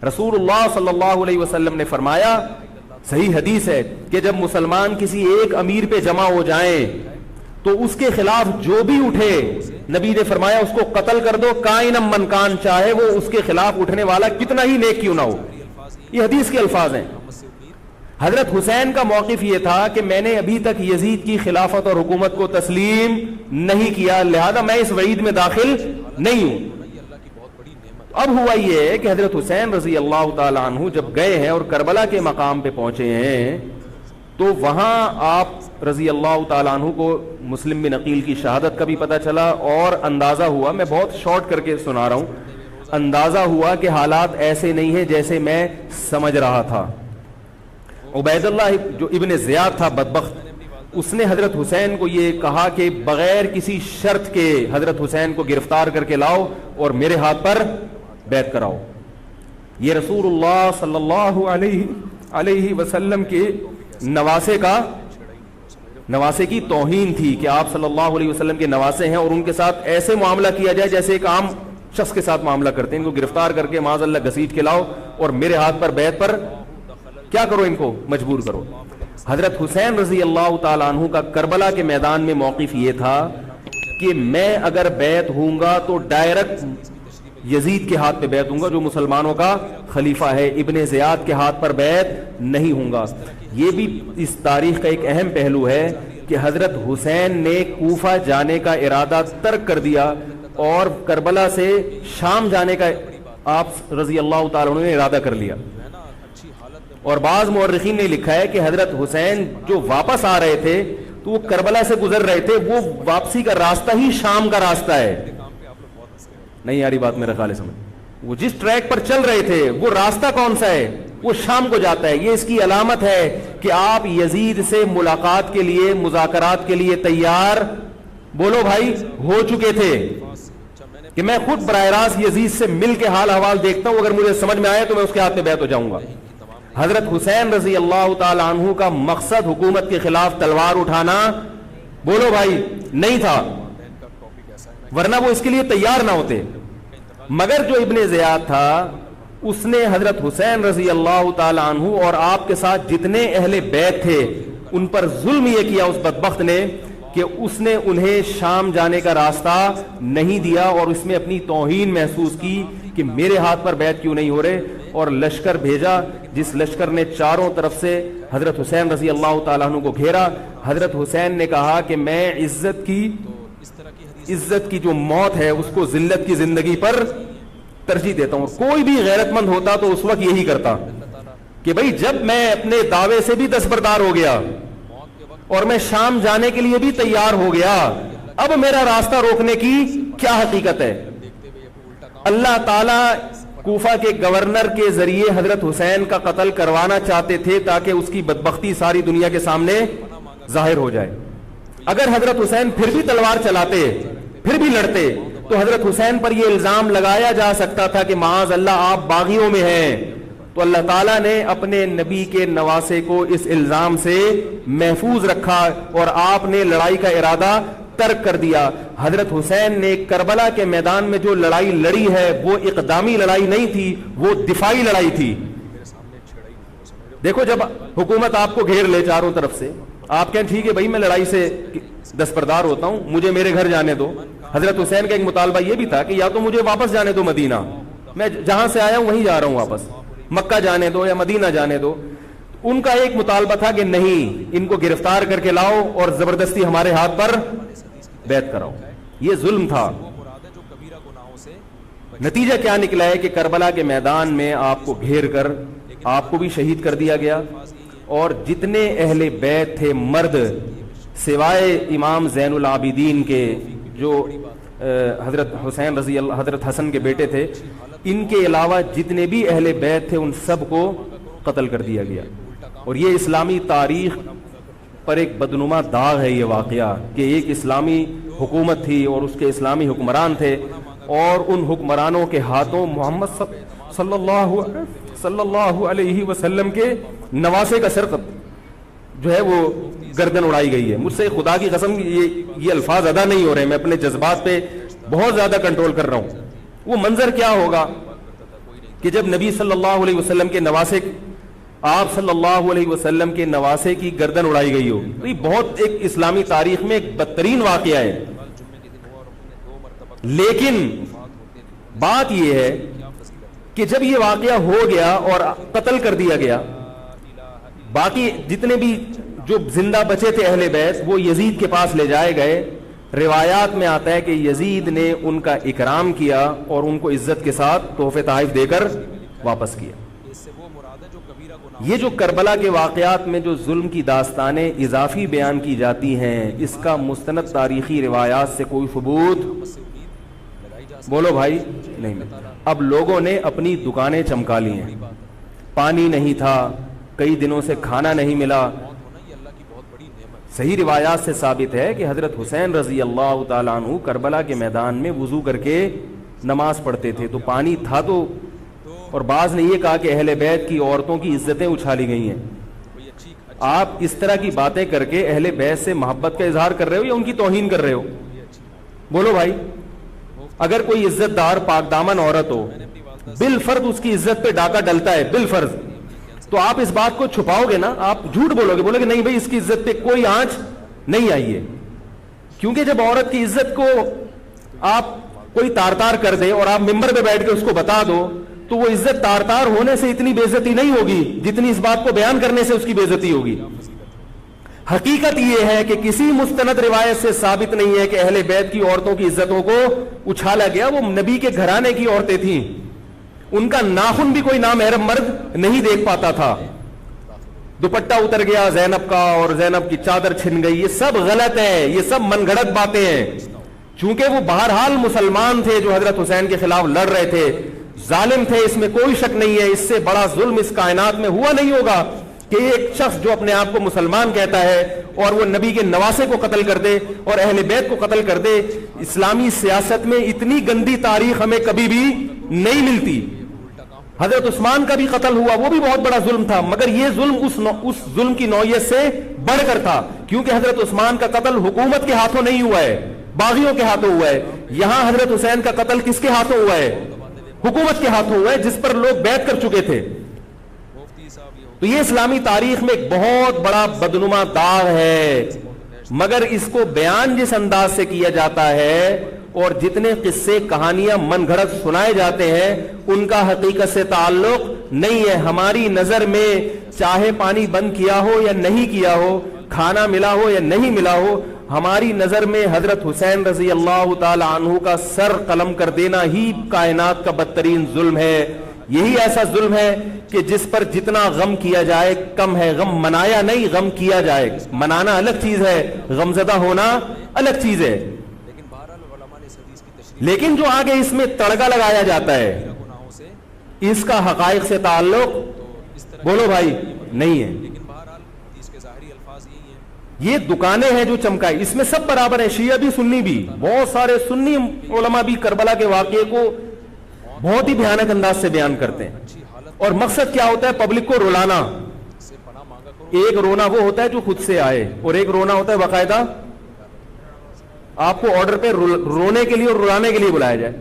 رسول اللہ صلی اللہ علیہ وسلم نے فرمایا, صحیح حدیث ہے, کہ جب مسلمان کسی ایک امیر پہ جمع ہو جائیں تو اس کے خلاف جو بھی اٹھے, نبی نے فرمایا اس کو قتل کر دو, کائنم من کان, چاہے وہ اس کے خلاف اٹھنے والا کتنا ہی نیک کیوں نہ ہو. یہ حدیث کے الفاظ ہیں. حضرت حسین کا موقف یہ تھا کہ میں نے ابھی تک یزید کی خلافت اور حکومت کو تسلیم نہیں کیا, لہذا میں اس وعید میں داخل نہیں ہوں. اب ہوا یہ ہے کہ حضرت حسین رضی اللہ تعالی عنہ جب گئے ہیں اور کربلا کے مقام پہ پہنچے ہیں, تو وہاں آپ رضی اللہ تعالیٰ عنہ کو مسلم بن عقیل کی شہادت کا بھی پتہ چلا, اور اندازہ ہوا, میں بہت شارٹ کر کے سنا رہا ہوں, اندازہ ہوا کہ حالات ایسے نہیں ہیں جیسے میں سمجھ رہا تھا. عبید اللہ جو ابن زیاد تھا بدبخت, اس نے حضرت حسین کو یہ کہا کہ بغیر کسی شرط کے حضرت حسین کو گرفتار کر کے لاؤ اور میرے ہاتھ پر بیعت کراؤ. یہ رسول اللہ صلی اللہ علیہ وسلم کے نواسے کی توہین تھی کہ آپ صلی اللہ علیہ وسلم کے نواسے ہیں اور ان کے ساتھ ایسے معاملہ کیا جائے جیسے ایک عام شخص کے ساتھ معاملہ کرتے ہیں. ان کو گرفتار کر کے معاذ اللہ گھسیٹ کے لاؤ اور میرے ہاتھ پر بیعت پر کیا کرو, ان کو مجبور کرو. حضرت حسین رضی اللہ تعالیٰ عنہ کا کربلا کے میدان میں موقف یہ تھا کہ میں اگر بیعت ہوں گا تو ڈائریکٹ یزید کے ہاتھ پہ بیعت ہوں گا جو مسلمانوں کا خلیفہ ہے, ابن زیاد کے ہاتھ پر بیعت نہیں ہوں گا. یہ بھی اس تاریخ کا ایک اہم پہلو ہے کہ حضرت حسین نے کوفہ جانے کا ارادہ ترک کر دیا اور کربلا سے شام جانے کا آپ رضی اللہ تعالیٰ عنہ نے ارادہ کر لیا. اور بعض مورخین نے لکھا ہے کہ حضرت حسین جو واپس آ رہے تھے تو وہ کربلا سے گزر رہے تھے, وہ واپسی کا راستہ ہی شام کا راستہ ہے. نہیں یاری بات میرا خیال ہے سمجھ, وہ جس ٹریک پر چل رہے تھے وہ راستہ کون سا ہے, وہ شام کو جاتا ہے. یہ اس کی علامت ہے کہ آپ یزید سے ملاقات کے لیے, مذاکرات کے لیے تیار, بولو بھائی, ہو چکے تھے کہ میں خود براہ راست یزید سے مل کے حال احوال دیکھتا ہوں, اگر مجھے سمجھ میں آئے تو میں اس کے ہاتھ میں بیعت ہو جاؤں گا. حضرت حسین رضی اللہ تعالی عنہ کا مقصد حکومت کے خلاف تلوار اٹھانا, بولو بھائی, نہیں تھا, ورنہ وہ اس کے لیے تیار نہ ہوتے. مگر جو ابن زیاد تھا اس نے حضرت حسین رضی اللہ تعالی عنہ اور آپ کے ساتھ جتنے اہل بیت تھے ان پر ظلم یہ کیا اس بدبخت نے کہ اس نے انہیں شام جانے کا راستہ نہیں دیا, اور اس میں اپنی توہین محسوس کی کہ میرے ہاتھ پر بیعت کیوں نہیں ہو رہے, اور لشکر بھیجا جس لشکر نے چاروں طرف سے حضرت حسین رضی اللہ تعالیٰ عنہ کو گھیرا. حضرت حسین نے کہا کہ میں عزت کی جو موت ہے اس کو ذلت کی زندگی پر ترجیح دیتا ہوں. کوئی بھی غیرت مند ہوتا تو اس وقت یہی کرتا کہ بھئی جب میں اپنے دعوے سے بھی دستبردار ہو گیا اور میں شام جانے کے لیے بھی تیار ہو گیا, اب میرا راستہ روکنے کی کیا حقیقت ہے. اللہ تعالیٰ کوفہ کے گورنر کے ذریعے حضرت حسین کا قتل کروانا چاہتے تھے تاکہ اس کی بدبختی ساری دنیا کے سامنے ظاہر ہو جائے. اگر حضرت حسین پھر بھی تلوار چلاتے, پھر بھی لڑتے, تو حضرت حسین پر یہ الزام لگایا جا سکتا تھا کہ معاذ اللہ آپ باغیوں میں ہیں. تو اللہ تعالیٰ نے اپنے نبی کے نواسے کو اس الزام سے محفوظ رکھا اور آپ نے لڑائی کا ارادہ ترک کر دیا. حضرت حسین نے کربلا کے میدان میں جو لڑائی لڑی ہے وہ اقدامی لڑائی نہیں تھی, وہ دفاعی لڑائی تھی. دیکھو جب حکومت آپ کو گھیر لے چاروں طرف سے, آپ کہیں ٹھیک ہے بھائی میں لڑائی سے دستبردار ہوتا ہوں, مجھے میرے گھر جانے دو. حضرت حسین کا ایک مطالبہ یہ بھی تھا کہ یا تو مجھے واپس جانے دو مدینہ, میں جہاں سے آیا ہوں وہیں جا رہا ہوں واپس, مکہ جانے دو یا مدینہ جانے دو. ان کا ایک مطالبہ تھا کہ نہیں, ان کو گرفتار کر کے لاؤ اور زبردستی ہمارے ہاتھ پر بیعت کراؤ. یہ ظلم تھا. نتیجہ کیا نکلا ہے کہ کربلا کے میدان میں آپ کو گھیر کر آپ کو بھی شہید کر دیا گیا, اور جتنے اہل بیت تھے مرد سوائے امام زین العابدین کے جو حضرت حسین رضی اللہ, حضرت حسن کے بیٹے تھے, ان کے علاوہ جتنے بھی اہل بیت تھے ان سب کو قتل کر دیا گیا. اور یہ اسلامی تاریخ پر ایک بدنما داغ ہے یہ واقعہ کہ ایک اسلامی حکومت تھی اور اس کے اسلامی حکمران تھے, اور ان حکمرانوں کے ہاتھوں محمد صلی اللہ علیہ وسلم کے نواسے کا سر جو ہے وہ گردن اڑائی گئی ہے. مجھ سے خدا کی قسم یہ الفاظ ادا نہیں ہو رہے, میں اپنے جذبات پہ بہت زیادہ کنٹرول کر رہا ہوں. وہ منظر کیا ہوگا کہ جب نبی صلی اللہ علیہ وسلم کے نواسے, آپ صلی اللہ علیہ وسلم کے نواسے کی گردن اڑائی گئی ہو. تو یہ بہت ایک اسلامی تاریخ میں ایک بدترین واقعہ ہے. لیکن بات یہ ہے کہ جب یہ واقعہ ہو گیا اور قتل کر دیا گیا, باقی جتنے بھی جو زندہ بچے تھے اہل بیت وہ یزید کے پاس لے جائے گئے. روایات میں آتا ہے کہ یزید نے ان کا اکرام کیا اور ان کو عزت کے ساتھ تحفے تحائف دے کر واپس کیا. یہ جو کربلا کے واقعات میں جو ظلم کی داستانیں اضافی بیان کی جاتی ہیں, اس کا مستند تاریخی روایات سے کوئی ثبوت بولو بھائی نہیں ملتا. اب لوگوں نے اپنی دکانیں چمکا لی ہیں, پانی نہیں تھا, کئی دنوں سے کھانا نہیں ملا. صحیح روایات سے ثابت ہے کہ حضرت حسین رضی اللہ تعالیٰ عنہ کربلا کے میدان میں وضو کر کے نماز پڑھتے تھے, تو پانی تھا تو, اور بعض نے یہ کہا کہ اہل بیت کی عورتوں کی عزتیں اچھالی گئی ہیں. آپ اس طرح کی باتیں کر کے اہل بیت سے محبت کا اظہار کر رہے ہو یا ان کی توہین کر رہے ہو؟ بولو بھائی. اگر کوئی عزت دار پاک دامن عورت ہو, بالفرض اس کی عزت پہ ڈاکہ ڈلتا ہے بالفرض, تو آپ اس بات کو چھپاؤ گے نا, آپ جھوٹ بولو گے, بولو گے نہیں بھائی اس کی عزت پہ کوئی آنچ نہیں آئی ہے. کیونکہ جب عورت کی عزت کو آپ کوئی تار تار کر دے اور آپ ممبر پہ بیٹھ کے اس کو بتا دو, تو وہ عزت تار تار ہونے سے اتنی بے عزتی نہیں ہوگی جتنی اس بات کو بیان کرنے سے اس کی بے عزتی ہوگی. حقیقت یہ ہے کہ کسی مستند روایت سے ثابت نہیں ہے کہ اہل بیت کی عورتوں کی عزتوں کو اچھالا گیا. وہ نبی کے گھرانے کی عورتیں تھیں, ان کا ناخن بھی کوئی نامحرم مرد نہیں دیکھ پاتا تھا. دوپٹہ اتر گیا زینب کا اور زینب کی چادر چھن گئی, یہ سب غلط ہے, یہ سب من گھڑت باتیں ہیں. چونکہ وہ بہرحال مسلمان تھے جو حضرت حسین کے خلاف لڑ رہے تھے, ظالم تھے, اس میں کوئی شک نہیں ہے. اس سے بڑا ظلم اس کائنات میں ہوا نہیں ہوگا کہ ایک شخص جو اپنے آپ کو مسلمان کہتا ہے اور وہ نبی کے نواسے کو قتل کر دے اور اہل بیت کو قتل کر دے. اسلامی سیاست میں اتنی گندی تاریخ ہمیں کبھی بھی نہیں ملتی. حضرت عثمان کا بھی قتل ہوا, وہ بھی بہت بڑا ظلم تھا, مگر یہ ظلم اس ظلم کی نوعیت سے بڑھ کر تھا, کیونکہ حضرت عثمان کا قتل حکومت کے ہاتھوں نہیں ہوا ہے, باغیوں کے ہاتھوں ہوا ہے. یہاں حضرت حسین کا قتل کس کے ہاتھوں ہوا ہے؟ حکومت کے ہاتھوں ہوا ہے, جس پر لوگ بیعت کر چکے تھے. تو یہ اسلامی تاریخ میں ایک بہت بڑا بدنما داغ ہے, مگر اس کو بیان جس انداز سے کیا جاتا ہے اور جتنے قصے کہانیاں من گھڑت سنائے جاتے ہیں ان کا حقیقت سے تعلق نہیں ہے. ہماری نظر میں چاہے پانی بند کیا ہو یا نہیں کیا ہو, کھانا ملا ہو یا نہیں ملا ہو, ہماری نظر میں حضرت حسین رضی اللہ تعالی عنہ کا سر قلم کر دینا ہی کائنات کا بدترین ظلم ہے. یہی ایسا ظلم ہے کہ جس پر جتنا غم کیا جائے کم ہے. غم منایا نہیں, غم کیا جائے. منانا الگ چیز ہے, غمزدہ ہونا الگ چیز ہے. لیکن جو آگے اس میں تڑکا لگایا جاتا ہے اس کا حقائق سے تعلق بولو بھائی نہیں ہے. یہ دکانیں ہیں جو چمکائی, اس میں سب برابر ہیں, شیعہ بھی سنی بھی. بہت سارے سنی علماء بھی کربلا کے واقعے کو بہت ہی بھیانک انداز سے بیان کرتے ہیں, اور مقصد کیا ہوتا ہے؟ پبلک کو رلانا. ایک رونا وہ ہوتا ہے جو خود سے آئے, اور ایک رونا ہوتا ہے باقاعدہ آپ کو آرڈر پہ رونے کے لیے اور رلانے کے لیے بلایا جائے.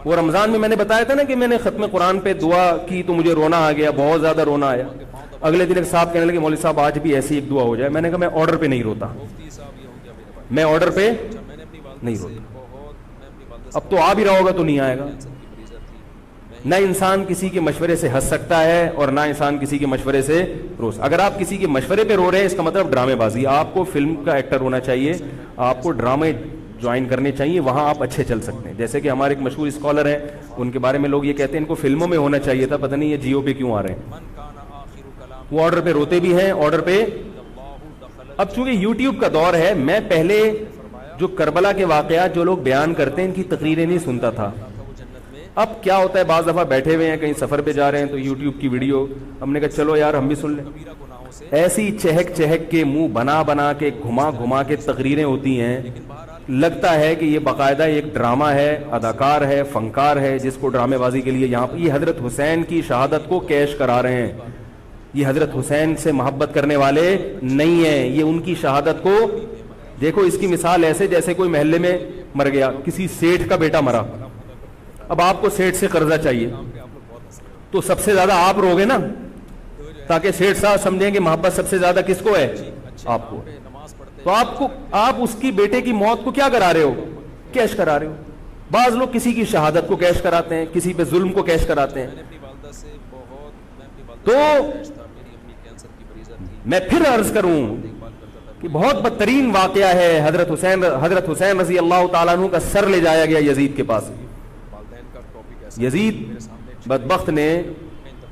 وہ رمضان میں نے بتایا تھا نا کہ میں نے ختم قرآن پہ دعا کی تو مجھے رونا آ گیا, بہت زیادہ رونا آیا. اگلے دن ایک صاحب کہنے لگے مولوی صاحب آج بھی ایسی ایک دعا ہو جائے. میں نے کہا میں آرڈر پہ نہیں روتا, میں آرڈر پہ نہیں روتا. اب تو آ بھی رہا ہوگا تو نہیں آئے گا. نہ انسان کسی کے مشورے سے ہنس سکتا ہے اور نہ انسان کسی کے مشورے سے رو. اگر آپ کسی کے مشورے پہ رو رہے ہیں اس کا مطلب ڈرامے بازی. آپ کو فلم کا ایکٹر ہونا چاہیے, آپ کو ڈرامے جوائن کرنے چاہیے, وہاں آپ اچھے چل سکتے ہیں. جیسے کہ ہمارے ایک مشہور اسکالر ہیں, ان کے بارے میں لوگ یہ کہتے ہیں ان کو فلموں میں ہونا چاہیے تھا, پتہ نہیں یہ جیو پہ کیوں آ رہے ہیں. وہ آرڈر پہ روتے بھی ہیں, آرڈر پہ. اب چونکہ یوٹیوب کا دور ہے, میں پہلے جو کربلا کے واقعات جو لوگ بیان کرتے ہیں ان کی تقریریں نہیں سنتا تھا. اب کیا ہوتا ہے, بعض دفعہ بیٹھے ہوئے ہیں کہیں سفر پہ جا رہے ہیں تو یوٹیوب کی ویڈیو, ہم نے کہا چلو یار ہم بھی سن لیں. ایسی چہک چہک کے منہ بنا بنا کے گھما گھما کے تقریریں ہوتی ہیں, لگتا ہے کہ یہ باقاعدہ ایک ڈرامہ ہے, اداکار ہے, فنکار ہے جس کو ڈرامے بازی کے لیے یہاں پہ یہ حضرت حسین کی شہادت کو کیش کرا رہے ہیں. یہ حضرت حسین سے محبت کرنے والے نہیں ہیں, یہ ان کی شہادت کو دیکھو. اس کی مثال ایسے جیسے کوئی محلے میں مر گیا, کسی سیٹھ کا بیٹا مرا, اب آپ کو سیٹھ سے قرضہ چاہیے تو سب سے زیادہ آپ روگے نا, تاکہ سیٹھ صاحب سمجھیں کہ محبت سب سے زیادہ کس کو ہے, آپ کو. تو آپ اس کی بیٹے کی موت کو کیا کرا رہے ہو, کیش کرا رہے ہو. بعض لوگ کسی کی شہادت کو کیش کراتے ہیں, کسی پہ ظلم کو کیش کراتے ہیں. تو میں پھر عرض کروں کہ بہت بدترین واقعہ ہے. حضرت حسین رضی اللہ تعالیٰ عنہ کا سر لے جایا گیا یزید کے پاس. یزید بدبخت نے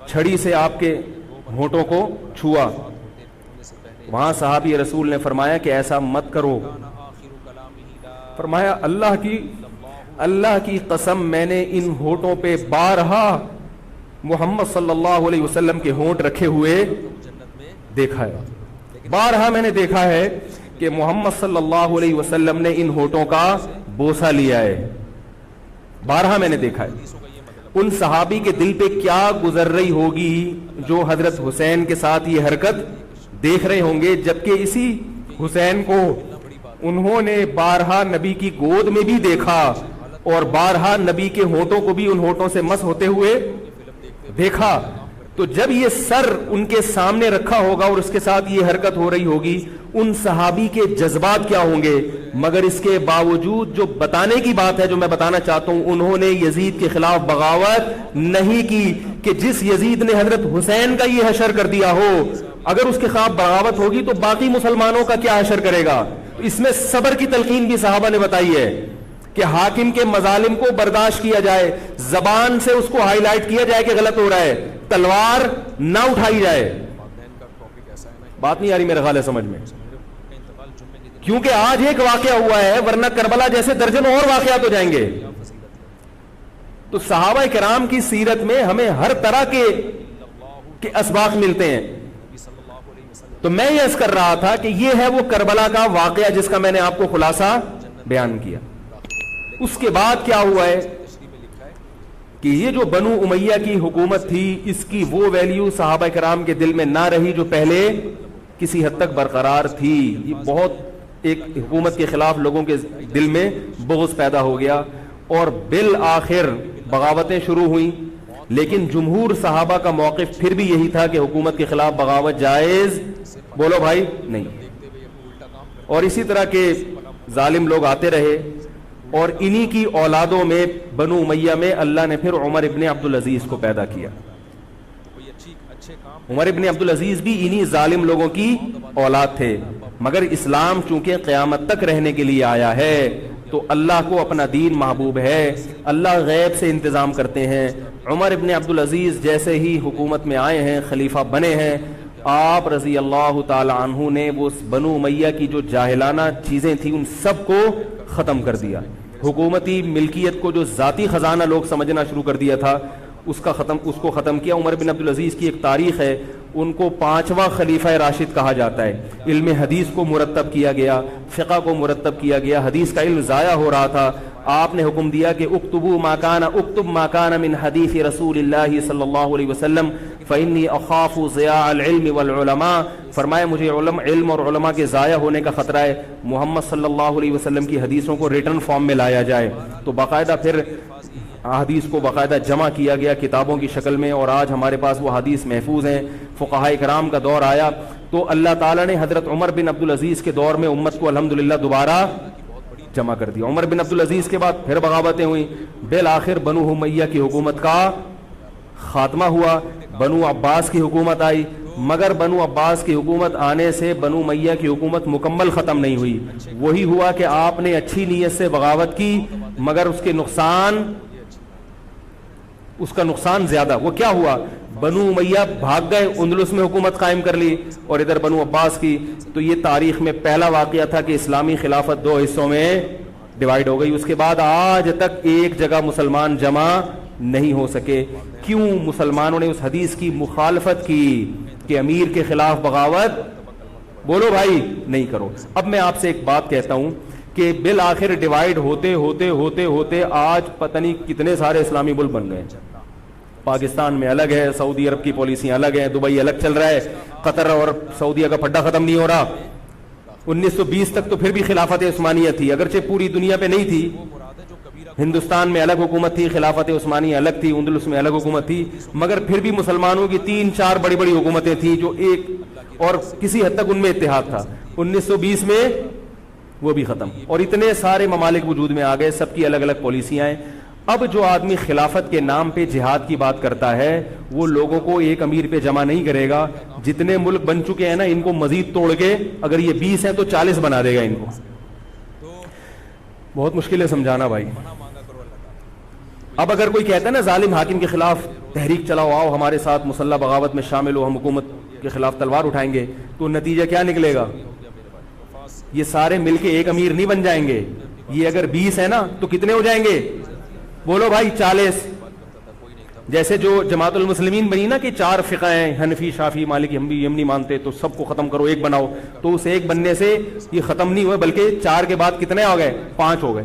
چھڑی سے آپ کے ہونٹوں کو چھوا. وہاں صحابی رسول نے فرمایا کہ ایسا مت کرو. فرمایا اللہ کی قسم میں نے ان ہونٹوں پہ بارہا محمد صلی اللہ علیہ وسلم کے ہونٹ رکھے ہوئے دیکھا ہے. بارہا میں نے دیکھا ہے کہ محمد صلی اللہ علیہ وسلم نے ان ہونٹوں کا بوسہ لیا ہے. بارہا میں نے دیکھا ہے. ان صحابی کے دل پہ کیا گزر رہی ہوگی جو حضرت حسین کے ساتھ یہ حرکت دیکھ رہے ہوں گے, جبکہ اسی حسین کو انہوں نے بارہا نبی کی گود میں بھی دیکھا اور بارہا نبی کے ہونٹوں کو بھی ان ہونٹوں سے مس ہوتے ہوئے دیکھا. تو جب یہ سر ان کے سامنے رکھا ہوگا اور اس کے ساتھ یہ حرکت ہو رہی ہوگی, ان صحابی کے جذبات کیا ہوں گے. مگر اس کے باوجود جو بتانے کی بات ہے, جو میں بتانا چاہتا ہوں, انہوں نے یزید کے خلاف بغاوت نہیں کی کہ جس یزید نے حضرت حسین کا یہ حشر کر دیا ہو, اگر اس کے خلاف بغاوت ہوگی تو باقی مسلمانوں کا کیا حشر کرے گا. اس میں صبر کی تلقین بھی صحابہ نے بتائی ہے کہ حاکم کے مظالم کو برداشت کیا جائے, زبان سے اس کو ہائی لائٹ کیا جائے کہ غلط ہو رہا ہے, تلوار نہ اٹھائی جائے. بات نہیں آ رہی میرے خیال ہے سمجھ میں, کیونکہ آج ایک واقعہ ہوا ہے ورنہ کربلا جیسے درجنوں اور واقعات ہو جائیں گے. تو صحابہ کرام کی سیرت میں ہمیں ہر طرح کے اسباق ملتے ہیں. تو میں یہ عرض کر رہا تھا کہ یہ ہے وہ کربلا کا واقعہ جس کا میں نے آپ کو خلاصہ بیان کیا. اس کے بعد کیا ہوا ہے کہ یہ جو بنو امیہ کی حکومت تھی, اس کی وہ ویلیو صحابہ کرام کے دل میں نہ رہی جو پہلے کسی حد تک برقرار تھی. یہ بہت ایک حکومت کے خلاف لوگوں کے دل میں بغض پیدا ہو گیا اور بالآخر بغاوتیں شروع ہوئیں. لیکن جمہور صحابہ کا موقف پھر بھی یہی تھا کہ حکومت کے خلاف بغاوت جائز, بولو بھائی, نہیں. اور اسی طرح کے ظالم لوگ آتے رہے اور انہی کی اولادوں میں بنو امیہ میں اللہ نے پھر عمر ابن عبدالعزیز کو پیدا کیا. عمر ابن عبدالعزیز بھی انہی ظالم لوگوں کی اولاد تھے, مگر اسلام چونکہ قیامت تک رہنے کے لیے آیا ہے تو اللہ کو اپنا دین محبوب ہے, اللہ غیب سے انتظام کرتے ہیں. عمر ابن عبدالعزیز جیسے ہی حکومت میں آئے ہیں, خلیفہ بنے ہیں, آپ رضی اللہ تعالی عنہ نے وہ بنو امیہ کی جو جاہلانہ چیزیں تھیں ان سب کو ختم کر دیا. حکومتی ملکیت کو جو ذاتی خزانہ لوگ سمجھنا شروع کر دیا تھا اس کو ختم کیا. عمر بن عبدالعزیز کی ایک تاریخ ہے, ان کو 5واں خلیفہ راشد کہا جاتا ہے. علم حدیث کو مرتب کیا گیا, فقہ کو مرتب کیا گیا, حدیث کا علم ضائع ہو رہا تھا. آپ نے حکم دیا کہ اکتب ما کان من حدیث رسول اللہ صلی اللہ علیہ وسلم فإنی اخاف ضیاع العلم والعلماء. فرمایا مجھے علم اور علماء کے ضائع ہونے کا خطرہ ہے, محمد صلی اللہ علیہ وسلم کی حدیثوں کو ریٹن فارم میں لایا جائے. تو باقاعدہ پھر احادیث کو باقاعدہ جمع کیا گیا کتابوں کی شکل میں، اور آج ہمارے پاس وہ حدیث محفوظ ہیں. فقہائے کرام کا دور آیا تو اللہ تعالیٰ نے حضرت عمر بن عبدالعزیز کے دور میں امت کو الحمدللہ دوبارہ جمع کر دیا. عمر بن عبدالعزیز کے بعد پھر بغاوتیں ہوئیں، بالآخر بنو امیہ کی حکومت کا خاتمہ ہوا، بنو عباس کی حکومت آئی. مگر بنو عباس کی حکومت آنے سے بنو امیہ کی حکومت مکمل ختم نہیں ہوئی. وہی ہوا کہ آپ نے اچھی نیت سے بغاوت کی مگر اس کا نقصان زیادہ. وہ کیا ہوا؟ بنو امیہ بھاگ گئے، اندلس میں حکومت قائم کر لی، اور ادھر بنو عباس کی. تو یہ تاریخ میں پہلا واقعہ تھا کہ اسلامی خلافت دو حصوں میں ڈیوائیڈ ہو گئی. اس کے بعد آج تک ایک جگہ مسلمان جمع نہیں ہو سکے. کیوں؟ مسلمانوں نے اس حدیث کی مخالفت کی کہ امیر کے خلاف بغاوت بولو بھائی نہیں کرو. اب میں آپ سے ایک بات کہتا ہوں کہ بالآخر ڈیوائیڈ ہوتے ہوتے ہوتے ہوتے آج پتہ نہیں کتنے سارے اسلامی ملک بن گئے. پاکستان میں الگ ہے، سعودی عرب کی پالیسیاں الگ ہیں، دبئی الگ چل رہا ہے، قطر اور سعودیہ کا پھڈا ختم نہیں ہو رہا. 1920 تک تو پھر بھی خلافت عثمانیہ تھی، اگرچہ پوری دنیا پہ نہیں تھی. ہندوستان میں الگ حکومت تھی، خلافت عثمانیہ الگ تھی، اندلس میں الگ حکومت تھی، مگر پھر بھی مسلمانوں کی 3-4 بڑی بڑی حکومتیں تھیں جو ایک اور کسی حد تک ان میں اتحاد تھا. 1920 میں وہ بھی ختم، اور اتنے سارے ممالک وجود میں آ گئے، سب کی الگ الگ پالیسیاں ہیں. اب جو آدمی خلافت کے نام پہ جہاد کی بات کرتا ہے وہ لوگوں کو ایک امیر پہ جمع نہیں کرے گا. جتنے ملک بن چکے ہیں نا ان کو مزید توڑ کے، اگر یہ 20 ہیں تو 40 بنا دے گا ان کو. بہت مشکل ہے سمجھانا بھائی. اب اگر کوئی کہتا ہے نا ظالم حاکم کے خلاف تحریک چلاؤ، آؤ ہمارے ساتھ مسلح بغاوت میں شامل ہو، ہم حکومت کے خلاف تلوار اٹھائیں گے، تو نتیجہ کیا نکلے گا؟ یہ سارے مل کے ایک امیر نہیں بن جائیں گے. یہ اگر 20 ہے نا تو کتنے ہو جائیں گے؟ بولو بھائی 40. جیسے جو جماعت المسلمین بنی نا کہ 4 فقہ ہیں، حنفی، شافعی، مالکی، ہم بھی ہم نہیں مانتے، تو سب کو ختم کرو، ایک بناؤ. تو اس ایک بننے سے یہ ختم نہیں ہوئے بلکہ 4 کے بعد کتنے ہو گئے؟ 5 ہو گئے.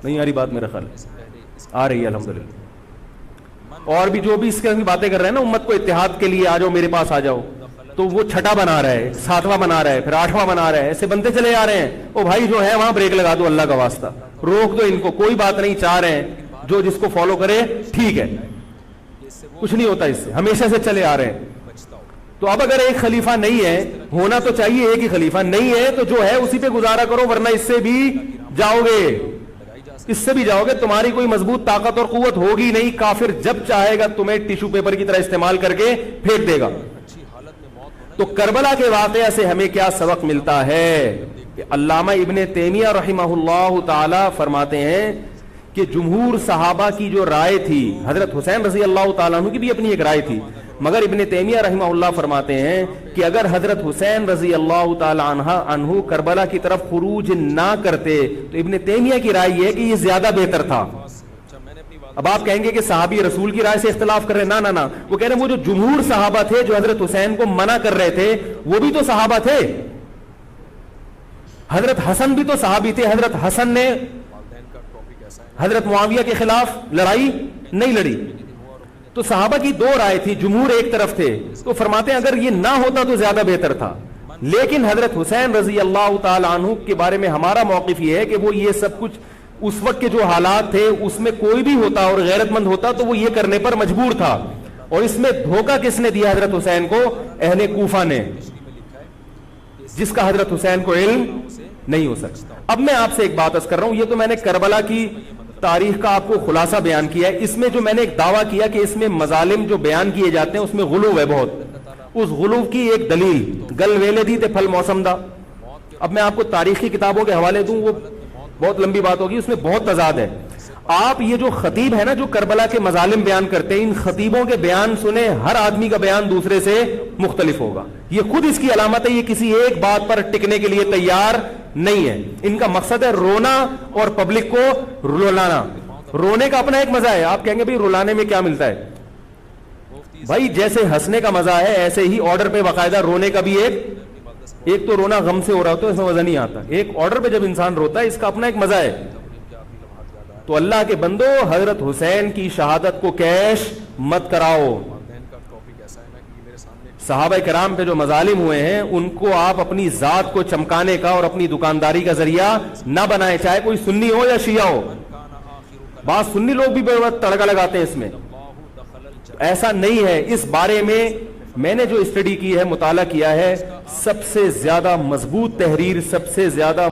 نہیں آ رہی بات میرا خیال؟ آ رہی ہے الحمدللہ. اور بھی جو بھی اس کی باتیں کر رہے ہیں نا امت کو اتحاد کے لیے آ جاؤ میرے پاس آ جاؤ، تو وہ 6واں بنا رہا ہے، 7واں بنا رہا ہے، پھر 8واں بنا رہا ہے، ایسے بنتے چلے جا رہے ہیں. او بھائی جو ہے وہاں بریک لگا دو، اللہ کا واسطہ روک دو ان کو. کوئی بات نہیں، 4 ہیں، جو جس کو فالو کرے ٹھیک ہے، کچھ نہیں ہوتا اس سے، ہمیشہ سے چلے آ رہے ہیں. تو اب اگر ایک خلیفہ نہیں ہے، ہونا تو چاہیے ایک ہی خلیفہ، نہیں ہے تو جو ہے اسی پہ گزارا کرو، ورنہ اس سے بھی جاؤ گے، اس سے بھی جاؤ گے. تمہاری کوئی مضبوط طاقت اور قوت ہوگی نہیں. کافر جب چاہے گا تمہیں ٹیشو پیپر کی طرح استعمال کر کے پھینک دے گا. تو کربلا کے واقعہ سے ہمیں کیا سبق ملتا ہے؟ کہ علامہ ابن تیمیہ رحمہ اللہ تعالی فرماتے ہیں کہ جمہور صحابہ کی جو رائے تھی، حضرت حسین رضی اللہ تعالیٰ عنہ کی بھی اپنی ایک رائے تھی، مگر ابن تیمیہ رحمہ اللہ فرماتے ہیں کہ اگر حضرت حسین رضی اللہ تعالیٰ عنہ کربلا کی طرف خروج نہ کرتے تو ابن تیمیہ کی رائے یہ ہے کہ یہ زیادہ بہتر تھا. اب آپ کہیں گے کہ صحابی رسول کی رائے سے اختلاف کر رہے ہیں، نہ وہ کہہ رہے ہیں وہ جو جمہور صحابہ تھے جو حضرت حسین کو منع کر رہے تھے وہ بھی تو صحابہ تھے. حضرت حسن بھی تو صحابی تھے. حضرت حسن نے حضرت معاویہ کے خلاف لڑائی نہیں لڑی. تو صحابہ کی 2 رائے تھی، جمہور ایک طرف تھے. تو فرماتے ہیں اگر یہ نہ ہوتا تو زیادہ بہتر تھا. لیکن حضرت حسین رضی اللہ تعالی عنہ کے بارے میں ہمارا موقف یہ ہے کہ وہ یہ سب کچھ اس وقت کے جو حالات تھے اس میں کوئی بھی ہوتا اور غیرت مند ہوتا تو وہ یہ کرنے پر مجبور تھا. اور اس میں دھوکہ کس نے دیا حضرت حسین کو؟ اہل کوفہ نے، جس کا حضرت حسین کو علم نہیں ہو سکتا. اب میں آپ سے ایک بات عرض کر رہا ہوں، یہ تو میں نے کربلا کی تاریخ کا آپ کو خلاصہ بیان کیا ہے. اس میں جو میں نے ایک دعویٰ کیا کہ اس میں مظالم جو بیان کیے جاتے ہیں اس میں غلو ہے بہت. اس غلو کی ایک دلیل گل ویلے دی تے پھل موسم دا. اب میں آپ کو تاریخی کتابوں کے حوالے دوں، وہ بہت لمبی بات ہوگی، اس میں بہت تضاد ہے. آپ یہ جو خطیب ہے نا جو کربلا کے مظالم بیان کرتے ہیں، ان خطیبوں کے بیان سنیں، ہر آدمی کا بیان دوسرے سے مختلف ہوگا. یہ خود اس کی علامت ہے، یہ کسی ایک بات پر ٹکنے کے لیے تیار نہیں ہے. ان کا مقصد ہے رونا اور پبلک کو رلانا. رونے کا اپنا ایک مزہ ہے. آپ کہیں گے بھائی رلانے میں کیا ملتا ہے؟ بھائی جیسے ہنسنے کا مزہ ہے ایسے ہی آرڈر پہ باقاعدہ رونے کا بھی ایک تو رونا غم سے ہو رہا ہوتا ہے، اس میں مزہ نہیں آتا. ایک آرڈر پہ جب انسان روتا ہے اس کا اپنا ایک مزہ ہے. تو اللہ کے بندو حضرت حسین کی شہادت کو کیش مت کراؤ. صحابہ کرام پہ جو مظالم ہوئے ہیں ان کو آپ اپنی ذات کو چمکانے کا اور اپنی دکانداری کا ذریعہ نہ بنائیں، چاہے کوئی سنی ہو یا شیعہ ہو. بعض سنی لوگ بھی بڑا تڑکا لگاتے ہیں اس میں. ایسا نہیں ہے. اس بارے میں نے جو اسٹڈی کی ہے, مطالعہ کیا ہے, سب سے زیادہ مضبوط تحریر, سب سے زیادہ